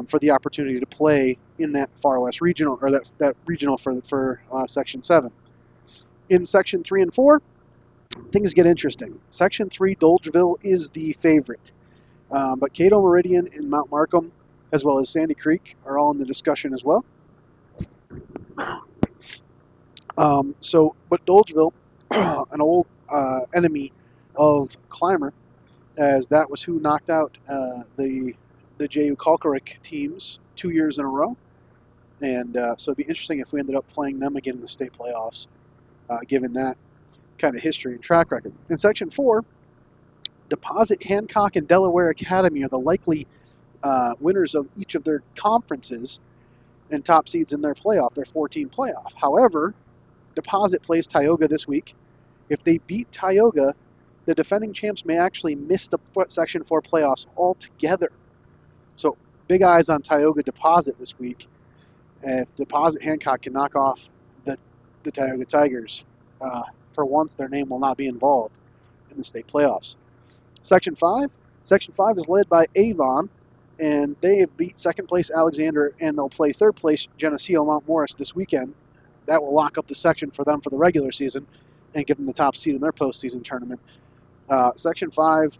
for the opportunity to play in that Far West Regional, or that regional for Section 7. In Section 3 and 4, things get interesting. Section 3, Dolgeville is the favorite. But Cato Meridian and Mount Markham, as well as Sandy Creek, are all in the discussion as well. But Dolgeville, an old enemy of Clymer, as that was who knocked out the J.U. Kalkarik teams 2 years in a row. And so it'd be interesting if we ended up playing them again in the state playoffs, given that kind of history and track record. In Section 4, Deposit, Hancock, and Delaware Academy are the likely winners of each of their conferences and top seeds in their 14 playoff. However, Deposit plays Tioga this week. If they beat Tioga, the defending champs may actually miss the Section 4 playoffs altogether. So big eyes on Tioga Deposit this week. If Deposit Hancock can knock off the Tioga Tigers, for once their name will not be involved in the state playoffs. Section 5 is led by Avon, and they have beat second place Alexander, and they'll play third place Geneseo Mount Morris this weekend. That will lock up the section for them for the regular season and give them the top seed in their postseason tournament. Section 5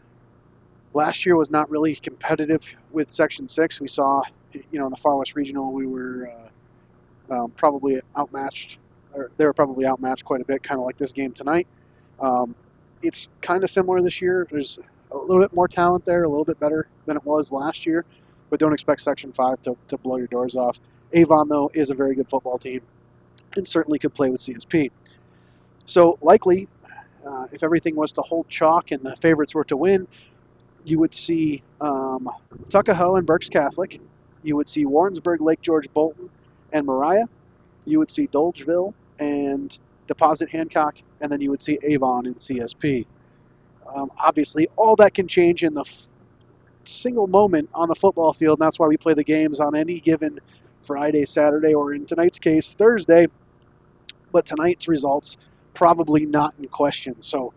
last year was not really competitive with Section 6. We saw, in the Far West Regional, we were probably outmatched, or they were probably outmatched quite a bit, kind of like this game tonight. It's kind of similar this year. There's a little bit more talent there, a little bit better than it was last year, but don't expect Section 5 to blow your doors off. Avon, though, is a very good football team and certainly could play with CSP. So likely, if everything was to hold chalk and the favorites were to win, you would see Tuckahoe and Berks Catholic. You would see Warrensburg, Lake George, Bolton, and Mariah. You would see Dolgeville and Deposit Hancock, and then you would see Avon and CSP. Obviously, all that can change in the single moment on the football field, and that's why we play the games on any given Friday, Saturday, or in tonight's case, Thursday. But tonight's results probably not in question, so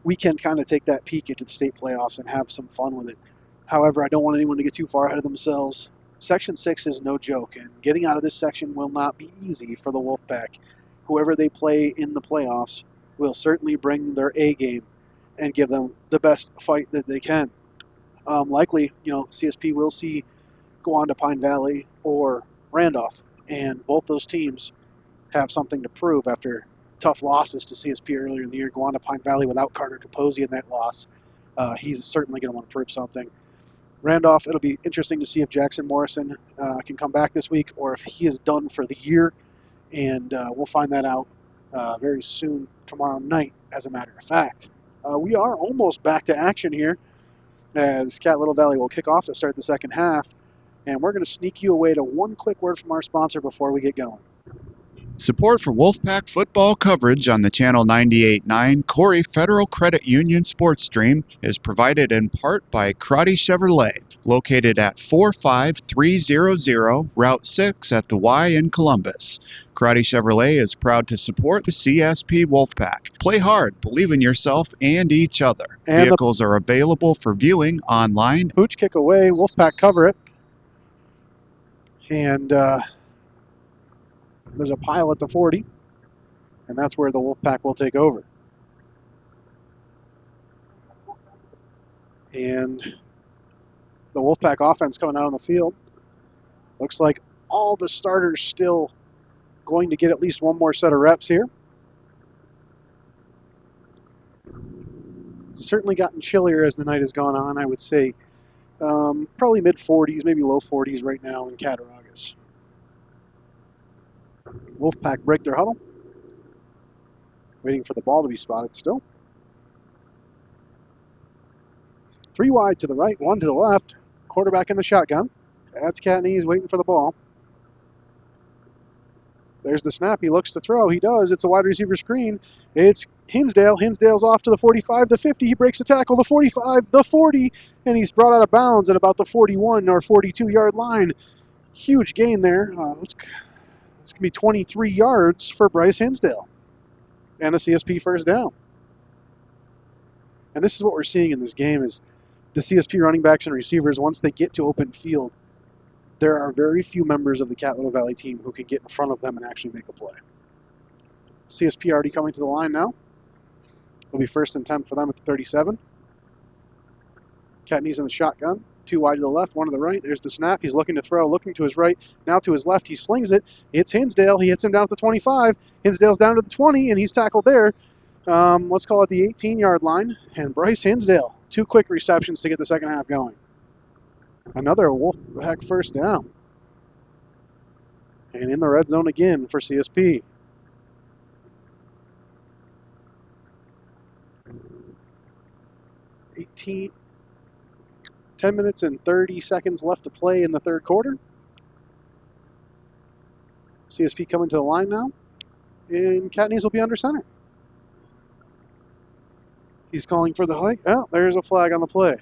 we can kind of take that peek into the state playoffs and have some fun with it. However, I don't want anyone to get too far ahead of themselves. Section 6 is no joke, and getting out of this section will not be easy for the Wolfpack. Whoever they play in the playoffs will certainly bring their A game and give them the best fight that they can. Likely, CSP will go on to Pine Valley or Randolph, and both those teams have something to prove after tough losses to CSP earlier in the year. Go on to Pine Valley without Carter Capozzi in that loss. He's certainly going to want to prove something. Randolph, it'll be interesting to see if Jackson Morrison can come back this week or if he is done for the year, and we'll find that out very soon tomorrow night, as a matter of fact. We are almost back to action here as Cat Little Valley will kick off to start the second half, and we're going to sneak you away to one quick word from our sponsor before we get going. Support for Wolfpack football coverage on the Channel 98.9 Corry Federal Credit Union Sports Stream is provided in part by Crotty Chevrolet, located at 45300 Route 6 at the Y in Columbus. Crotty Chevrolet is proud to support the CSP Wolfpack. Play hard, believe in yourself and each other. And vehicles are available for viewing online. Pooch kick away, Wolfpack cover it. And there's a pile at the 40, and that's where the Wolfpack will take over. And the Wolfpack offense coming out on the field. Looks like all the starters still going to get at least one more set of reps here. Certainly gotten chillier as the night has gone on, I would say. Probably mid-40s, maybe low 40s right now in Cattauraugus. Wolfpack break their huddle. Waiting for the ball to be spotted still. 3 wide to the right, 1 to the left. Quarterback in the shotgun. That's Catney's waiting for the ball. There's the snap. He looks to throw. He does. It's a wide receiver screen. It's Hinsdale. Hinsdale's off to the 45, the 50. He breaks the tackle, the 45, the 40, and he's brought out of bounds at about the 41 or 42-yard line. Huge gain there. It's going to be 23 yards for Bryce Hinsdale and a CSP first down. And this is what we're seeing in this game is the CSP running backs and receivers, once they get to open field, there are very few members of the Cat Little Valley team who can get in front of them and actually make a play. CSP already coming to the line now. It'll be 1st and 10 for them at the 37. Catney's in the shotgun. 2 wide to the left, 1 to the right. There's the snap. He's looking to throw, looking to his right. Now to his left. He slings it. It's Hinsdale. He hits him down at the 25. Hinsdale's down to the 20, and he's tackled there. Let's call it the 18-yard line. And Bryce Hinsdale, 2 quick receptions to get the second half going. Another Wolfpack first down. And in the red zone again for CSP. $10 minutes and 30 seconds left to play in the third quarter. CSP coming to the line now. And Catney's will be under center. He's calling for the hike. Oh, there's a flag on the play.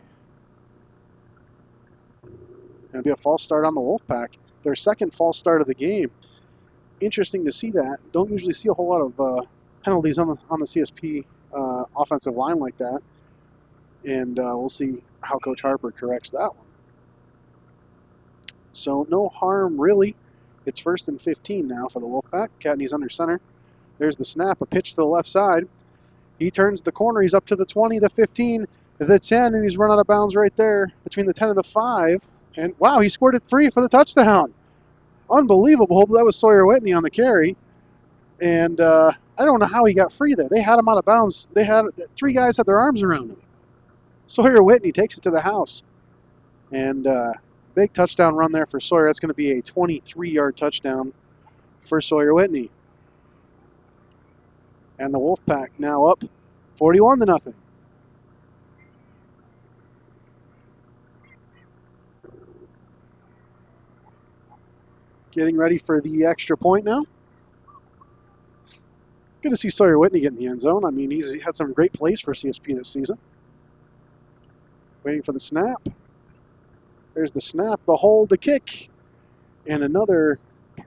Going to be a false start on the Wolfpack. Their second false start of the game. Interesting to see that. Don't usually see a whole lot of penalties on the CSP offensive line like that. And we'll see how Coach Harper corrects that one. So no harm really. It's 1st and 15 now for the Wolfpack. Catney's under center. There's the snap, a pitch to the left side. He turns the corner. He's up to the 20, the 15, the 10, and he's run out of bounds right there between the 10 and the 5. And wow, he scored it free for the touchdown. Unbelievable. That was Sawyer Whitney on the carry. And I don't know how he got free there. They had him out of bounds. 3 guys had their arms around him. Sawyer Whitney takes it to the house. And big touchdown run there for Sawyer. That's going to be a 23-yard touchdown for Sawyer Whitney. And the Wolfpack now up 41-0. Getting ready for the extra point now. Good to see Sawyer Whitney get in the end zone. I mean, he's had some great plays for CSP this season. Waiting for the snap. There's the snap, the hold, the kick, and another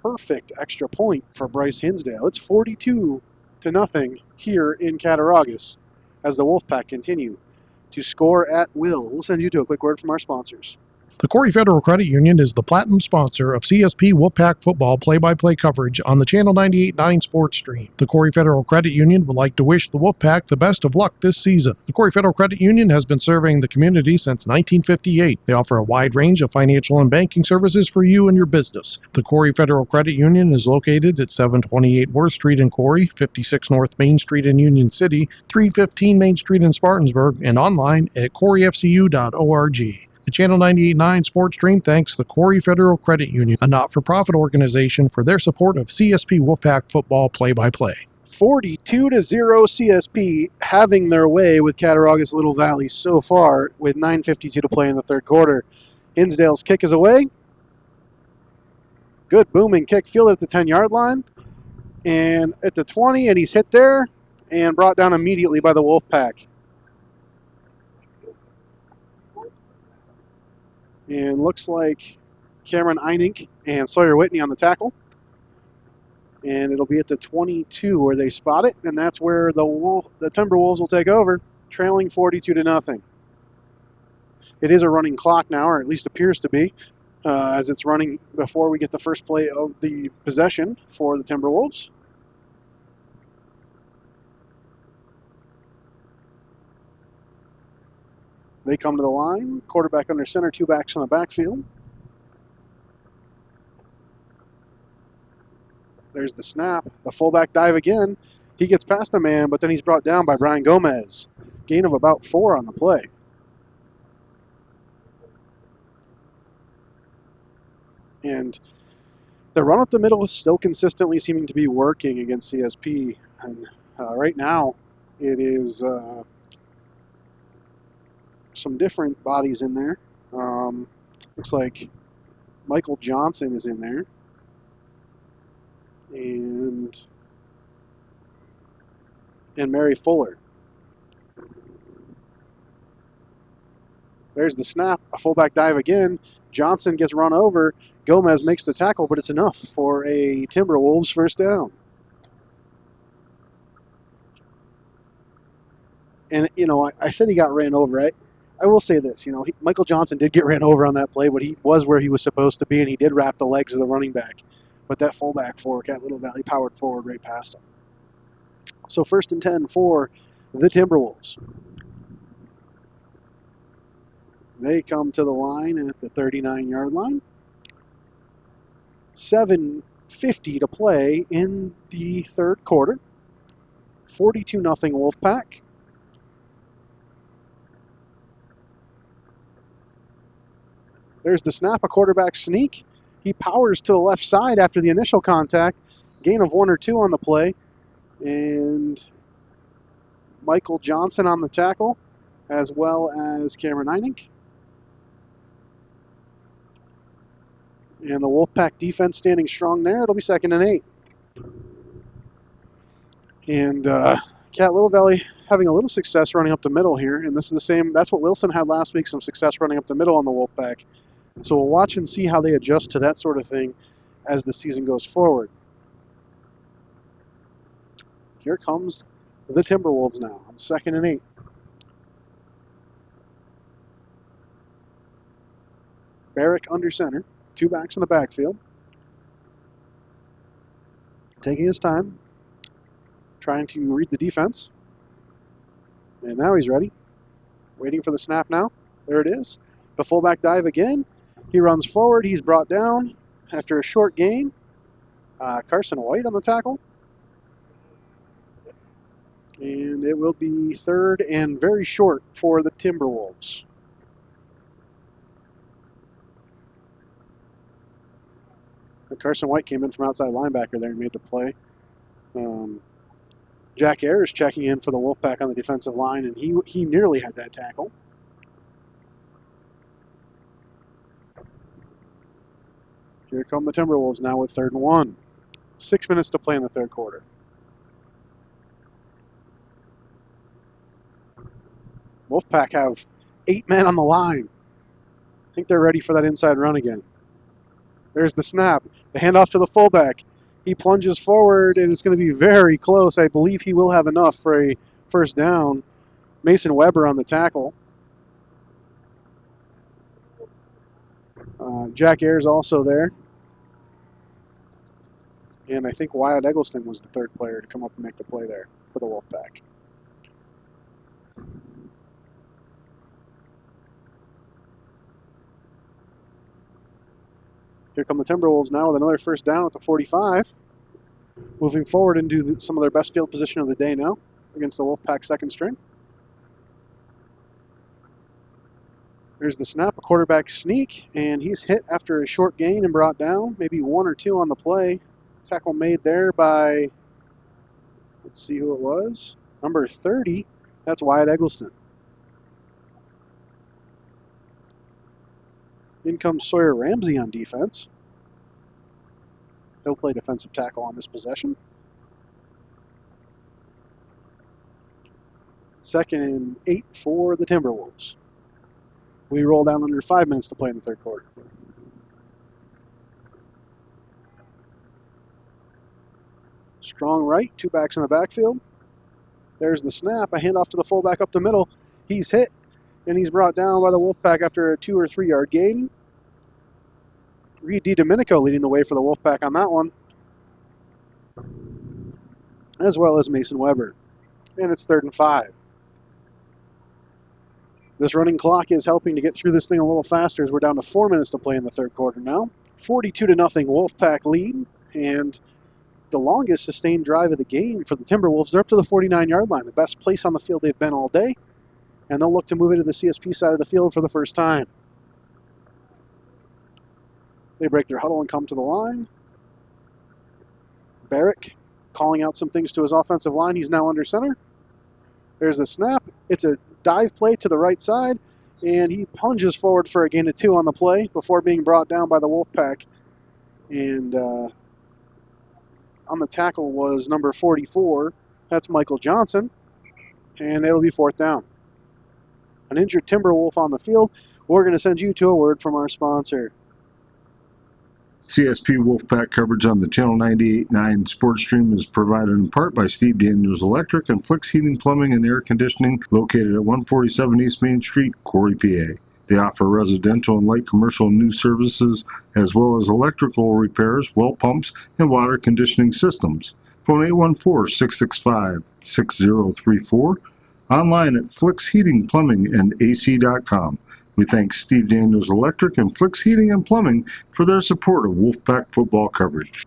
perfect extra point for Bryce Hinsdale. It's 42-0 here in Cattauraugus as the Wolfpack continue to score at will. We'll send you to a quick word from our sponsors. The Corry Federal Credit Union is the platinum sponsor of CSP Wolfpack football play-by-play coverage on the Channel 98.9 Sports Stream. The Corry Federal Credit Union would like to wish the Wolfpack the best of luck this season. The Corry Federal Credit Union has been serving the community since 1958. They offer a wide range of financial and banking services for you and your business. The Corry Federal Credit Union is located at 728 Worth Street in Corry, 56 North Main Street in Union City, 315 Main Street in Spartansburg, and online at corryfcu.org. The Channel 98.9 Sports Stream thanks the Corry Federal Credit Union, a not-for-profit organization, for their support of CSP Wolfpack football play-by-play. 42-0 CSP having their way with Cattauraugus-Little Valley so far with 9:52 to play in the third quarter. Hinsdale's kick is away. Good booming kick, fielded at the 10-yard line and at the 20, and he's hit there and brought down immediately by the Wolfpack. And looks like Cameron Einink and Sawyer Whitney on the tackle. And it'll be at the 22 where they spot it, and that's where the Timberwolves will take over, trailing 42-0. It is a running clock now, or at least appears to be, as it's running before we get the first play of the possession for the Timberwolves. They come to the line, quarterback under center, two backs in the backfield. There's the snap, the fullback dive again. He gets past a man, but then he's brought down by Brian Gomez. Gain of about 4 on the play. And the run up the middle is still consistently seeming to be working against CSP. And right now, it is some different bodies in there. Looks like Michael Johnson is in there. And Mary Fuller. There's the snap, a fullback dive again. Johnson gets run over. Gomez makes the tackle, but it's enough for a Timberwolves first down. And, you know, I said he got ran over. I will say this, you know, Michael Johnson did get ran over on that play, but he was where he was supposed to be, and he did wrap the legs of the running back. But that fullback for Cat-Little Valley powered forward right past him. So 1st and 10 for the Timberwolves. They come to the line at the 39-yard line. 7:50 to play in the third quarter. 42-0 Wolfpack. There's the snap, a quarterback sneak. He powers to the left side after the initial contact. Gain of 1 or 2 on the play. And Michael Johnson on the tackle, as well as Cameron Einink. And the Wolfpack defense standing strong there. It'll be 2nd and 8. And Cat-Little Valley having a little success running up the middle here. And this is the same, that's what Wilson had last week, some success running up the middle on the Wolfpack. So we'll watch and see how they adjust to that sort of thing as the season goes forward. Here comes the Timberwolves now on 2nd and 8. Barrick under center, 2 backs in the backfield. Taking his time, trying to read the defense. And now he's ready. Waiting for the snap now. There it is. The fullback dive again. He runs forward. He's brought down after a short gain. Carson White on the tackle. And it will be 3rd and very short for the Timberwolves. And Carson White came in from outside linebacker there and made the play. Jack Ayers checking in for the Wolfpack on the defensive line, and he nearly had that tackle. Here come the Timberwolves now with 3rd and 1. 6 minutes to play in the third quarter. Wolfpack have 8 men on the line. I think they're ready for that inside run again. There's the snap. The handoff to the fullback. He plunges forward, and it's going to be very close. I believe he will have enough for a first down. Mason Weber on the tackle. Jack Ayers also there. And I think Wyatt Eggleston was the third player to come up and make the play there for the Wolfpack. Here come the Timberwolves now with another first down at the 45. Moving forward into some of their best field position of the day now against the Wolfpack second string. There's the snap, a quarterback sneak, and he's hit after a short gain and brought down. Maybe 1 or 2 on the play. Tackle made there by, let's see who it was, number 30. That's Wyatt Eggleston. In comes Sawyer Ramsey on defense. He'll play defensive tackle on this possession. 2nd and 8 for the Timberwolves. We roll down under 5 minutes to play in the third quarter. Strong right, 2 backs in the backfield. There's the snap, a handoff to the fullback up the middle. He's hit, and he's brought down by the Wolfpack after a 2 or 3 yard gain. Reed DiDomenico leading the way for the Wolfpack on that one, as well as Mason Weber. And it's 3rd and 5. This running clock is helping to get through this thing a little faster as we're down to 4 minutes to play in the third quarter now. 42-0 Wolfpack lead, and the longest sustained drive of the game for the Timberwolves. They're up to the 49-yard line, the best place on the field they've been all day, and they'll look to move into the CSP side of the field for the first time. They break their huddle and come to the line. Barrick calling out some things to his offensive line. He's now under center. There's the snap. It's a dive play to the right side, and he plunges forward for a gain of 2 on the play before being brought down by the Wolfpack. And on the tackle was number 44. That's Michael Johnson, and it'll be 4th down. An injured Timberwolf on the field. We're going to send you to a word from our sponsor. CSP Wolfpack coverage on the Channel 98.9 Sports Stream is provided in part by Steve Daniels Electric and Flex Heating, Plumbing, and Air Conditioning, located at 147 East Main Street, Corry, PA. They offer residential and light commercial new services, as well as electrical repairs, well pumps, and water conditioning systems. Phone 814-665-6034. Online at flexheatingplumbingandac.com. We thank Steve Daniels Electric and Flex Heating and Plumbing for their support of Wolfpack football coverage.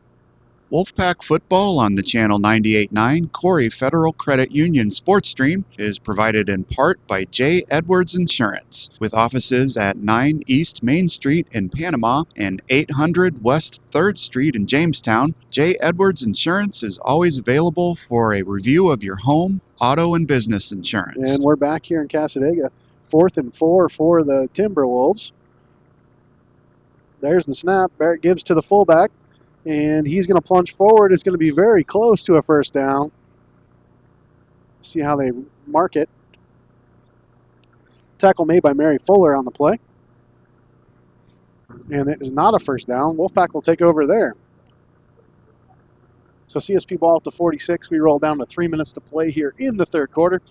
Wolfpack football on the Channel 98.9 Corry Federal Credit Union Sports Stream is provided in part by J. Edwards Insurance, with offices at 9 East Main Street in Panama and 800 West 3rd Street in Jamestown. J. Edwards Insurance is always available for a review of your home, auto, and business insurance. And we're back here in Cassadaga. 4th and 4 for the Timberwolves. There's the snap. Barrett gives to the fullback, and he's going to plunge forward. It's going to be very close to a first down. See how they mark it. Tackle made by Mary Fuller on the play. And it is not a first down. Wolfpack will take over there. So CSP ball at the 46. We roll down to 3 minutes to play here in the third quarter.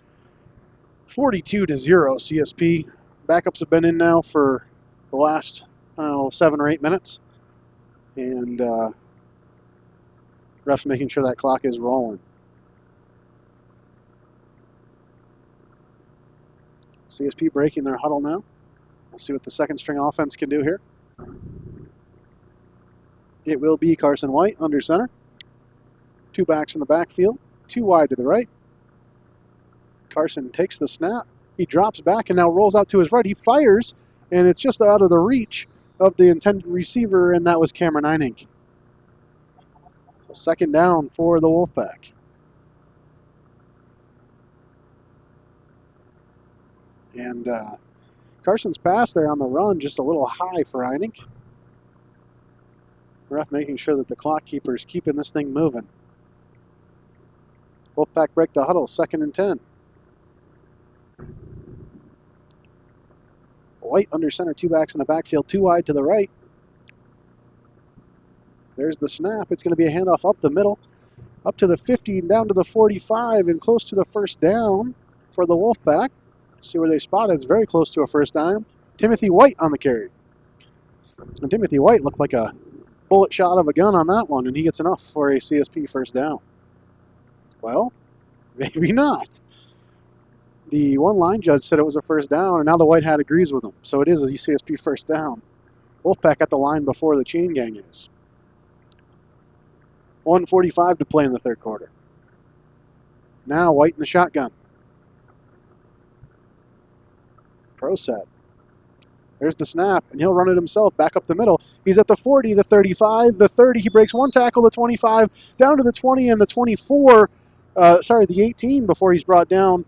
42-0 CSP. Backups have been in now for the last 7 or 8 minutes. And ref's making sure that clock is rolling. CSP breaking their huddle now. We'll see what the second string offense can do here. It will be Carson White under center. 2 backs in the backfield, 2 wide to the right. Carson takes the snap. He drops back and now rolls out to his right. He fires, and it's just out of the reach of the intended receiver, and that was Cameron Einink. So 2nd down for the Wolfpack. And Carson's pass there on the run just a little high for Einink. Ref making sure that the clock keeper is keeping this thing moving. Wolfpack break the huddle, 2nd and 10. White under center, two backs in the backfield, too wide to the right. There's the snap. It's going to be a handoff up the middle, up to the 50 and down to the 45 and close to the first down for the Wolfpack. See where they spot it. It's very close to a first down. Timothy White on the carry. And Timothy White looked like a bullet shot of a gun on that one, and he gets enough for a CSP first down. Well, maybe not. The one line judge said it was a first down, and now the white hat agrees with him. So it is a CSP first down. Wolfpack at the line before the chain gang is. 1:45 to play in the third quarter. Now White in the shotgun. Pro set. There's the snap, and he'll run it himself back up the middle. He's at the 40, the 35, the 30. He breaks one tackle, the 25, down to the 20 and the 24. The 18 before he's brought down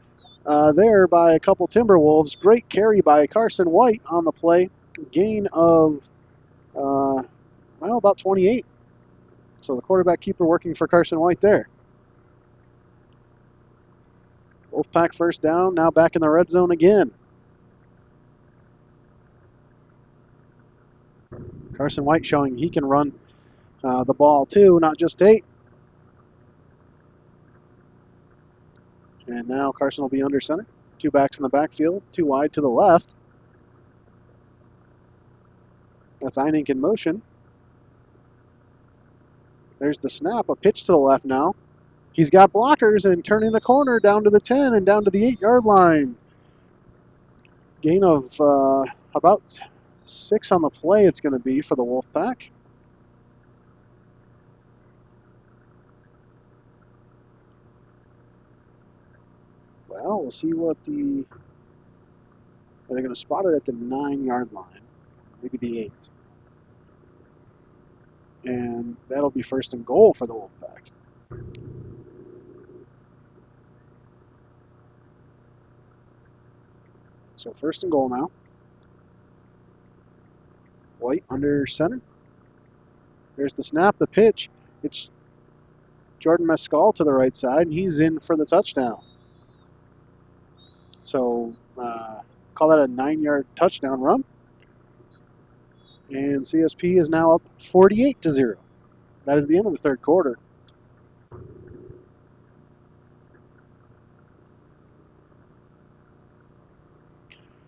there by a couple Timberwolves. Great carry by Carson White on the play. Gain of, about 28. So the quarterback keeper working for Carson White there. Wolfpack first down, now back in the red zone again. Carson White showing he can run the ball too, not just 8. And now Carson will be under center. Two backs in the backfield, too wide to the left. That's Einink in motion. There's the snap, a pitch to the left now. He's got blockers and turning the corner down to the 10 and down to the 8-yard line. Gain of about 6 on the play it's going to be for the Wolfpack. Well, we'll see what are they going to spot it at the 9-yard line, maybe the 8. And that'll be first and goal for the Wolfpack. So first and goal now. White under center. There's the snap, the pitch. It's Jordan Mescal to the right side, and he's in for the touchdown. So call that a 9-yard touchdown run. And CSP is now up 48-0. That is the end of the third quarter.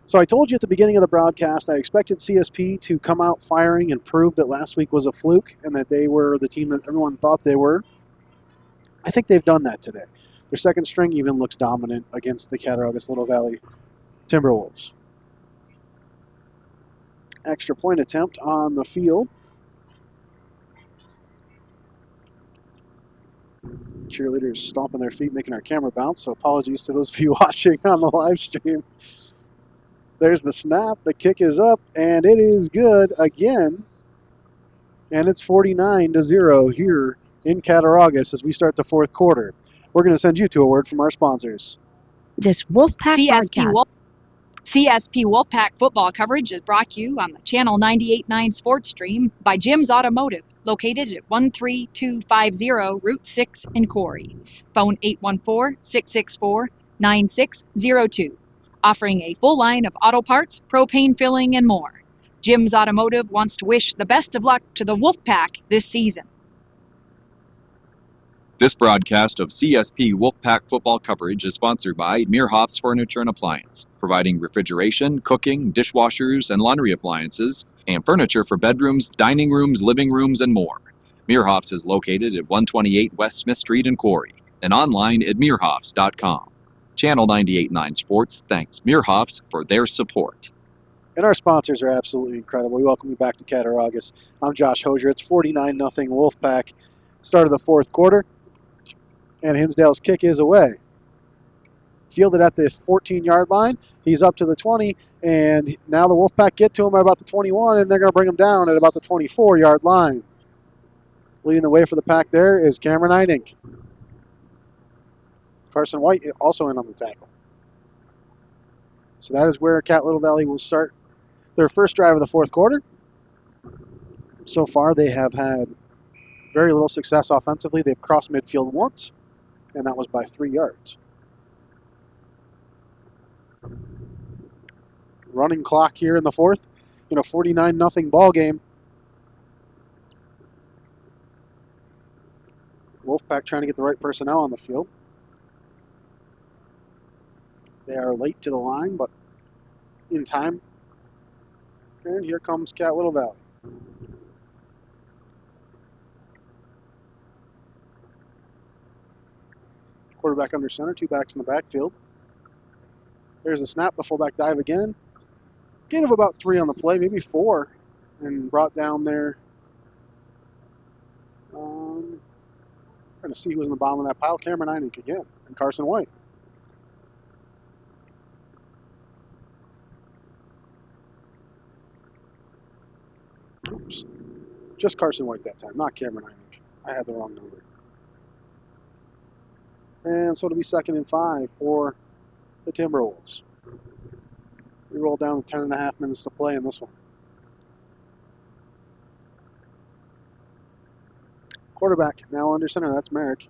So I told you at the beginning of the broadcast I expected CSP to come out firing and prove that last week was a fluke and that they were the team that everyone thought they were. I think they've done that today. Their second string even looks dominant against the Cattauraugus-Little Valley Timberwolves. Extra point attempt on the field. Cheerleaders stomping their feet, making our camera bounce, so apologies to those of you watching on the live stream. There's the snap, the kick is up, and it is good again. And it's 49-0 here in Cattauraugus as we start the fourth quarter. We're going to send you to a word from our sponsors. This Wolfpack broadcast. CSP Wolfpack football coverage is brought to you on the Channel 98.9 Sports Stream by Jim's Automotive, located at 13250 Route 6 in Corry. Phone 814-664-9602. Offering a full line of auto parts, propane filling, and more. Jim's Automotive wants to wish the best of luck to the Wolfpack this season. This broadcast of CSP Wolfpack football coverage is sponsored by Meerhoffs Furniture and Appliance, providing refrigeration, cooking, dishwashers, and laundry appliances, and furniture for bedrooms, dining rooms, living rooms, and more. Meerhoffs is located at 128 West Smith Street in Corry, and online at meerhoffs.com. Channel 98.9 Sports thanks Meerhoffs for their support. And our sponsors are absolutely incredible. We welcome you back to Cattauraugus. I'm Josh Hosier. It's 49-0 Wolfpack. Start of the fourth quarter. And Hinsdale's kick is away. Fielded at the 14-yard line. He's up to the 20, and now the Wolfpack get to him at about the 21, and they're going to bring him down at about the 24-yard line. Leading the way for the pack there is Cameron Einink. Carson White also in on the tackle. So that is where Little Valley will start their first drive of the fourth quarter. So far, they have had very little success offensively. They've crossed midfield once, and that was by 3 yards. Running clock here in the fourth in a 49-0 ball game. Wolfpack trying to get the right personnel on the field. They are late to the line, but in time. And here comes Cat Little Valley. Quarterback under center, two backs in the backfield. There's the snap, the fullback dive again. Gain of about 3 on the play, maybe 4. And brought down there. Trying to see who was in the bottom of that pile. Cameron Einig again, and Carson White. Oops. Just Carson White that time, not Cameron Einig. I had the wrong number. And so it'll be 2nd and 5 for the Timberwolves. We roll down to 10.5 minutes to play in this one. Quarterback now under center, that's Merrick.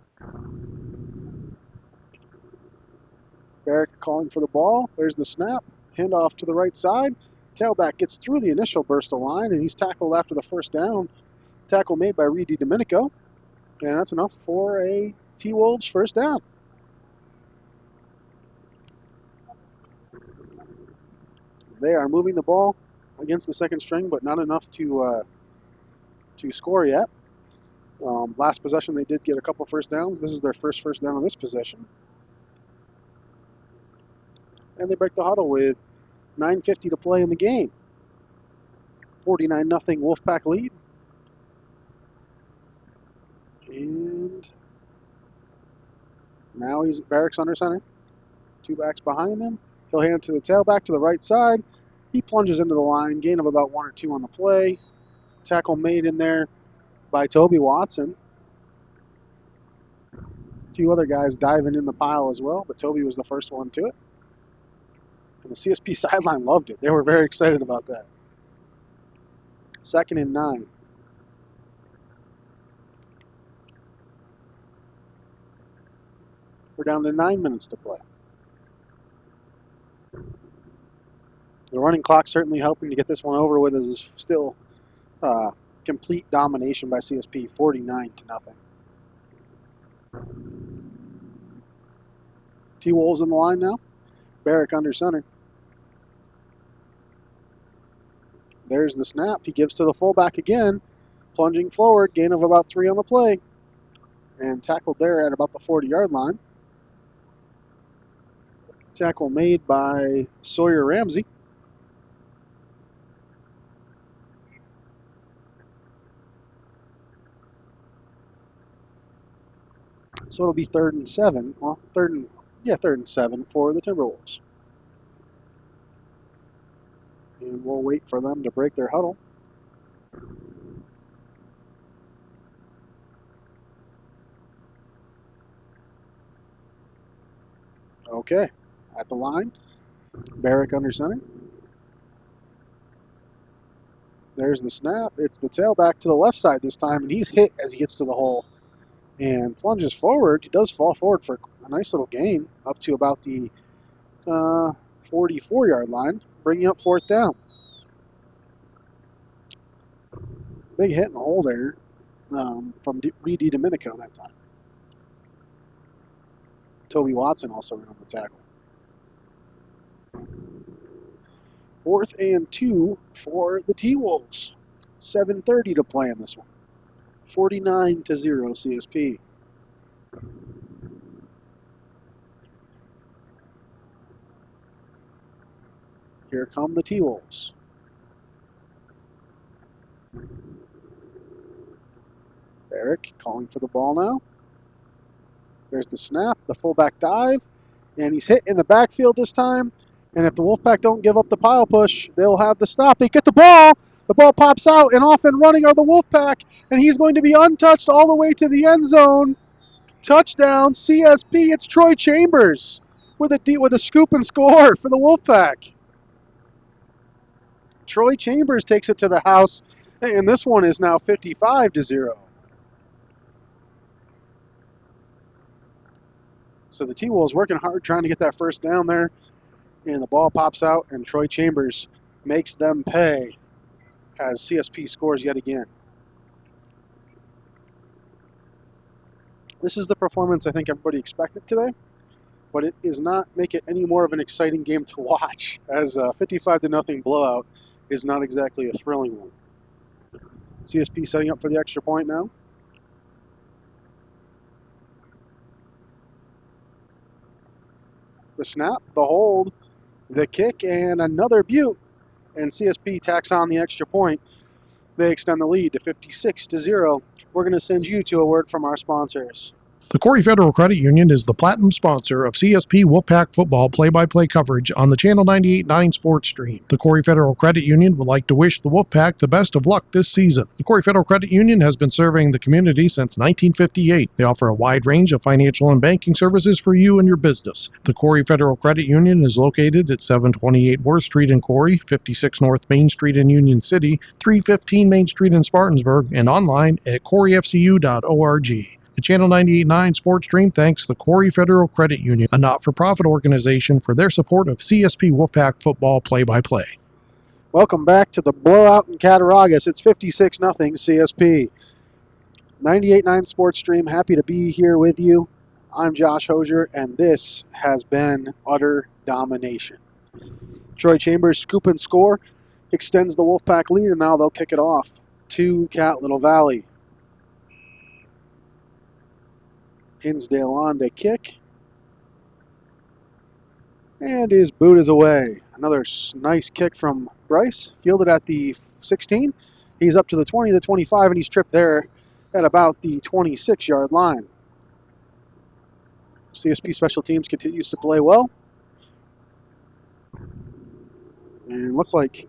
Merrick calling for the ball. There's the snap. Handoff to the right side. Tailback gets through the initial burst of line, and he's tackled after the first down. Tackle made by Reed DiDomenico. And that's enough for a T-Wolves first down. They are moving the ball against the second string, but not enough to score yet. Last possession, they did get a couple first downs. This is their first down on this possession. And they break the huddle with 9:50 to play in the game. 49-0 Wolfpack lead. And now he's Barracks under center. Two backs behind him. He'll hand it to the tailback to the right side. He plunges into the line. Gain of about 1 or 2 on the play. Tackle made in there by Toby Watson. 2 other guys diving in the pile as well, but Toby was the first one to it. And the CSP sideline loved it. They were very excited about that. 2nd and 9. We're down to 9 minutes to play. The running clock certainly helping to get this one over with, as is still complete domination by CSP, 49-0. T-Wolves in the line now. Barrick under center. There's the snap. He gives to the fullback again. Plunging forward, gain of about 3 on the play. And tackled there at about the 40-yard line. Tackle made by Sawyer Ramsey. So it'll be 3rd and 7. Well, 3rd and 7 for the Timberwolves. And we'll wait for them to break their huddle. Okay, at the line, Barrick under center. There's the snap. It's the tailback to the left side this time, and he's hit as he gets to the hole and plunges forward. He does fall forward for a nice little gain up to about the 44-yard line, bringing up 4th down. Big hit in the hole there from Reed DiDomenico that time. Toby Watson also in on the tackle. 4th and 2 for the T-Wolves. 7:30 to play in this one. 49-0 CSP. Here come the T-Wolves. Barrick calling for the ball now. There's the snap, the fullback dive, and he's hit in the backfield this time. And if the Wolfpack don't give up the pile push, they'll have the stop. They get the ball. The ball pops out, and off and running are the Wolfpack, and he's going to be untouched all the way to the end zone. Touchdown, CSP. It's Troy Chambers with a scoop and score for the Wolfpack. Troy Chambers takes it to the house, and this one is now 55-0. So the T-Wolves working hard trying to get that first down there And the ball pops out, and Troy Chambers makes them pay as CSP scores yet again. This is the performance I think everybody expected today, but it does not make it any more of an exciting game to watch, as a 55-0 blowout is not exactly a thrilling one. CSP setting up for the extra point now. The snap, the hold, the kick, and another beaut. And CSP tacks on the extra point. They extend the lead to 56-0. We're going to send you to a word from our sponsors. The Corry Federal Credit Union is the platinum sponsor of CSP Wolfpack football play-by-play coverage on the Channel 98.9 Sports Stream. The Corry Federal Credit Union would like to wish the Wolfpack the best of luck this season. The Corry Federal Credit Union has been serving the community since 1958. They offer a wide range of financial and banking services for you and your business. The Corry Federal Credit Union is located at 728 Worth Street in Corry, 56 North Main Street in Union City, 315 Main Street in Spartanburg, and online at corryfcu.org. The Channel 98.9 Sports Stream thanks the Corry Federal Credit Union, a not-for-profit organization, for their support of CSP Wolfpack football play-by-play. Welcome back to the blowout in Cattauraugus. It's 56-0 CSP. 98.9 Sports Stream, happy to be here with you. I'm Josh Hosier, and this has been utter domination. Troy Chambers scoop and score, extends the Wolfpack lead, and now they'll kick it off to Little Valley. Hinsdale on to kick. And his boot is away. Another nice kick from Bryce, fielded at the 16. He's up to the 20, the 25, and he's tripped there at about the 26-yard line. CSP Special Teams continues to play well. And looked like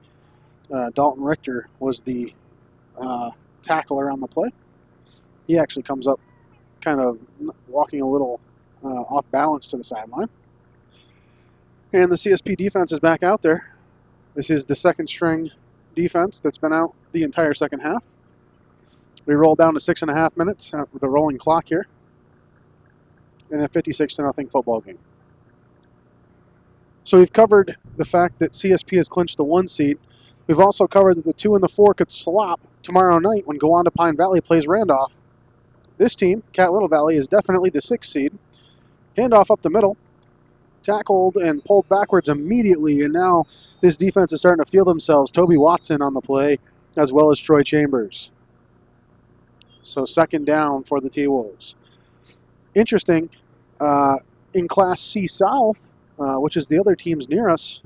Dalton Richter was the tackler on the play. He actually comes up kind of walking a little off balance to the sideline. And the CSP defense is back out there. This is the second string defense that's been out the entire second half. We roll down to 6.5 minutes with a rolling clock here in a 56-0 football game. So we've covered the fact that CSP has clinched the 1 seed. We've also covered that the 2 and the 4 could swap tomorrow night when Gowanda Pine Valley plays Randolph. This team, Little Valley, is definitely the 6th seed. Handoff up the middle. Tackled and pulled backwards immediately, and now this defense is starting to feel themselves. Toby Watson on the play, as well as Troy Chambers. So second down for the T-Wolves. Interesting, in Class C South, which is the other teams near us,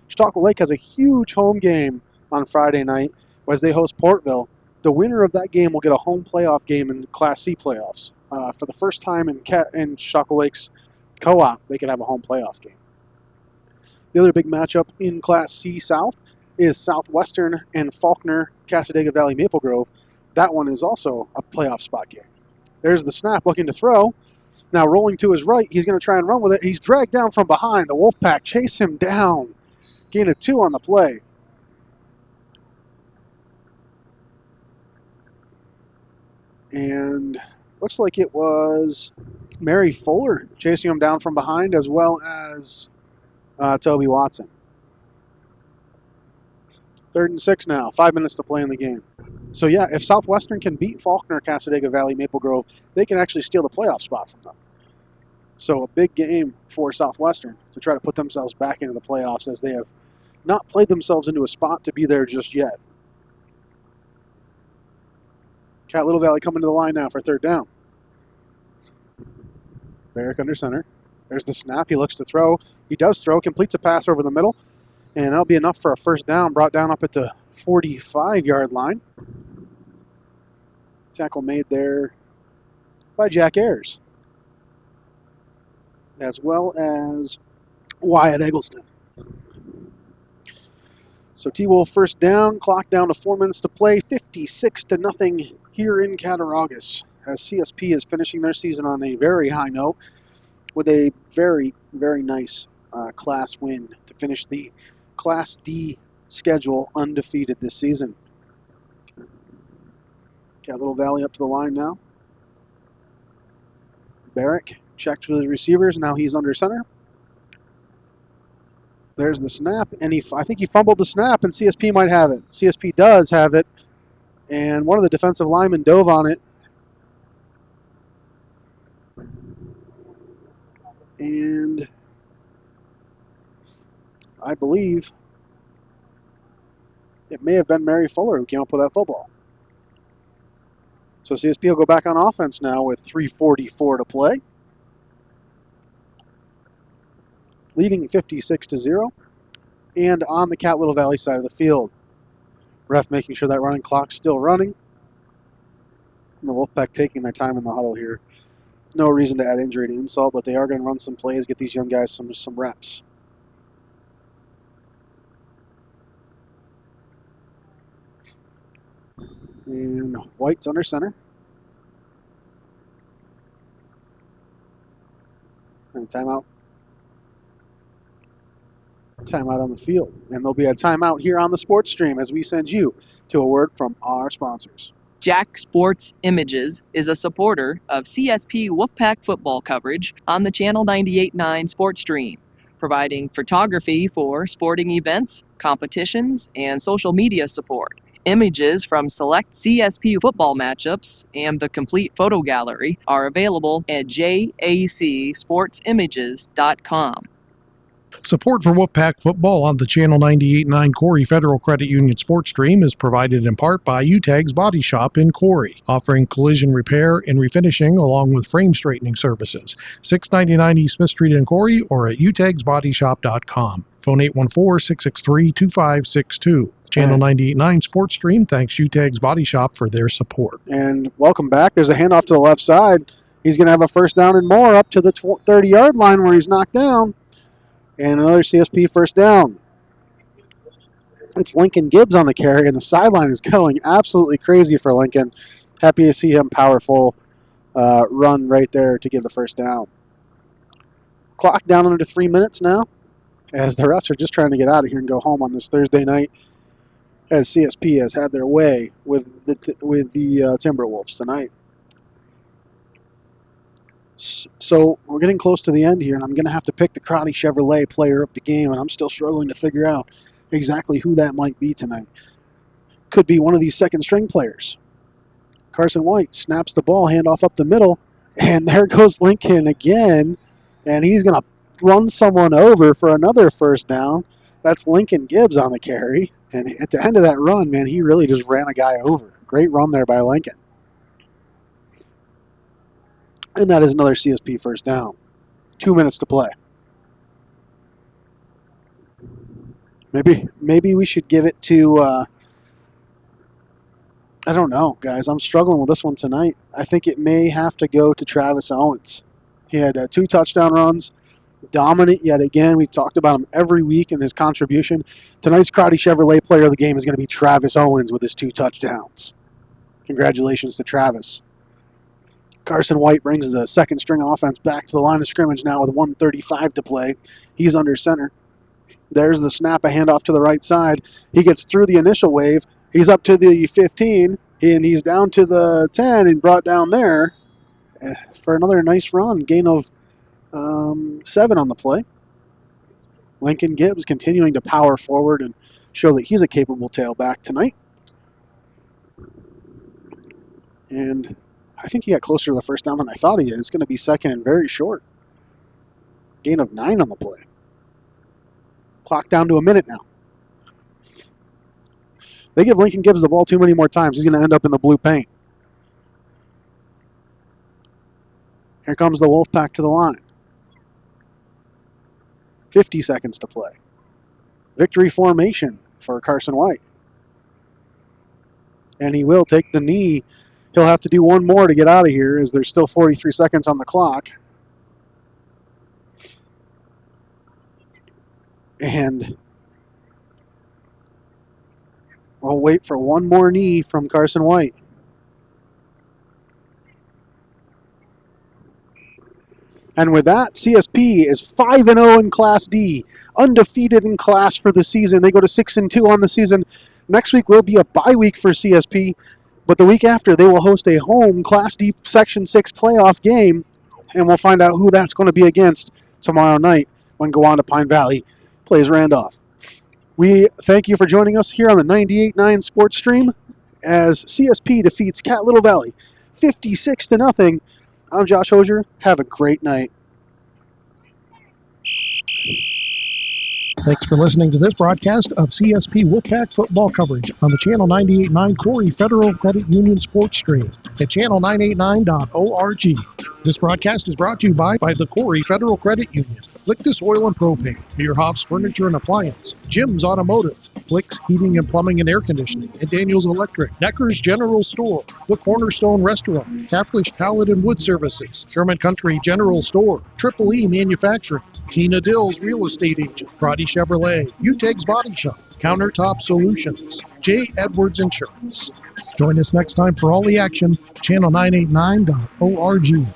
Chautauqua Lake has a huge home game on Friday night as they host Portville. The winner of that game will get a home playoff game in Class C playoffs. For the first time in Chautauqua Lake's co-op, they could have a home playoff game. The other big matchup in Class C South is Southwestern and Faulkner, Cassadaga Valley, Maple Grove. That one is also a playoff spot game. There's the snap looking to throw. Now rolling to his right, he's going to try and run with it. He's dragged down from behind. The Wolfpack chase him down. Gain of 2 on the play. And looks like it was Mary Fuller chasing him down from behind, as well as Toby Watson. 3rd and 6 now. 5 minutes to play in the game. So yeah, if Southwestern can beat Faulkner, Cassadaga Valley, Maple Grove, they can actually steal the playoff spot from them. So a big game for Southwestern to try to put themselves back into the playoffs, as they have not played themselves into a spot to be there just yet. Little Valley coming to the line now for 3rd down. Barrick under center. There's the snap. He looks to throw. He does throw, completes a pass over the middle, and that'll be enough for a 1st down, brought down up at the 45-yard line. Tackle made there by Jack Ayers, as well as Wyatt Eggleston. So T-Wolf 1st down, clock down to 4 minutes to play, 56-0 here in Cattauraugus, as CSP is finishing their season on a very high note with a very, very nice class win to finish the Class D schedule undefeated this season. Little Valley up to the line now. Barrick checked with his receivers, now he's under center. There's the snap, and I think he fumbled the snap, and CSP might have it. CSP does have it, and one of the defensive linemen dove on it. And I believe it may have been Mary Fuller who came up with that football. So CSP will go back on offense now with 3:44 to play. Leading 56-0. And on the Cat Little Valley side of the field. Ref making sure that running clock's still running. And the Wolfpack taking their time in the huddle here. No reason to add injury to insult, but they are going to run some plays, get these young guys some reps. And White's under center. And timeout. Timeout on the field. And there'll be a timeout here on the sports stream as we send you to a word from our sponsors. Jack Sports Images is a supporter of CSP Wolfpack football coverage on the Channel 98.9 Sports Stream, providing photography for sporting events, competitions, and social media support. Images from select CSP football matchups and the complete photo gallery are available at jacsportsimages.com. Support for Wolfpack football on the Channel 98.9 Corry Federal Credit Union Sports Stream is provided in part by Utegg's Body Shop in Corry, offering collision repair and refinishing along with frame straightening services. 699 East Smith Street in Corry or at uteggsbodyshop.com. Phone 814-663-2562. Channel 98.9 Sports Stream thanks Uteg's Body Shop for their support. And welcome back. There's a handoff to the left side. He's going to have a first down and more up to the 30-yard line where he's knocked down. And another CSP first down. It's Lincoln Gibbs on the carry, and the sideline is going absolutely crazy for Lincoln. Happy to see him powerful run right there to get the first down. Clock down under 3 minutes now, as the refs are just trying to get out of here and go home on this Thursday night, as CSP has had their way with the Timberwolves tonight. So we're getting close to the end here, and I'm going to have to pick the Crotty Chevrolet player of the game, and I'm still struggling to figure out exactly who that might be tonight. Could be one of these second-string players. Carson White snaps the ball, handoff up the middle, and there goes Lincoln again, and he's going to run someone over for another first down. That's Lincoln Gibbs on the carry, and at the end of that run, man, he really just ran a guy over. Great run there by Lincoln. And that is another CSP first down. 2 minutes to play. Maybe we should give it to, I don't know, guys. I'm struggling with this one tonight. I think it may have to go to Travis Owens. He had 2 touchdown runs. Dominant yet again. We've talked about him every week in his contribution. Tonight's Crotty Chevrolet player of the game is going to be Travis Owens with his 2 touchdowns. Congratulations to Travis. Carson White brings the second string offense back to the line of scrimmage now with 1:35 to play. He's under center. There's the snap, a handoff to the right side. He gets through the initial wave. He's up to the 15, and he's down to the 10 and brought down there for another nice run. Gain of 7 on the play. Lincoln Gibbs continuing to power forward and show that he's a capable tailback tonight. And I think he got closer to the first down than I thought he did. It's going to be second and very short. Gain of 9 on the play. Clock down to a minute now. They give Lincoln Gibbs the ball too many more times. He's going to end up in the blue paint. Here comes the Wolfpack to the line. 50 seconds to play. Victory formation for Carson White. And he will take the knee. He'll have to do one more to get out of here as there's still 43 seconds on the clock. And we'll wait for one more knee from Carson White. And with that, CSP is 5-0 in Class D, undefeated in class for the season. They go to 6-2 on the season. Next week will be a bye week for CSP, but the week after they will host a home Class D Section 6 playoff game, and we'll find out who that's going to be against tomorrow night when Go On to Pine Valley plays Randolph. We thank you for joining us here on the 98.9 Sports Stream as CSP defeats Little Valley 56-0. I'm Josh Hosier. Have a great night. Thanks for listening to this broadcast of CSP Wolfpack football coverage on the Channel 98.9 Corry Federal Credit Union Sports Stream at channel989.org. This broadcast is brought to you by the Corry Federal Credit Union, Lictus Oil Propane, Meerhoffs Furniture and Appliance, Jim's Automotive, Flicks Heating and Plumbing and Air Conditioning, and Daniels Electric, Necker's General Store, the Cornerstone Restaurant, Caflisch Pallet and Wood Services, Sherman Country General Store, Triple E Manufacturing, Tina Dill's Real Estate Agent, Crotty Chevrolet, Utegg's Body Shop, Countertop Solutions, J. Edwards Insurance. Join us next time for all the action, channel989.org.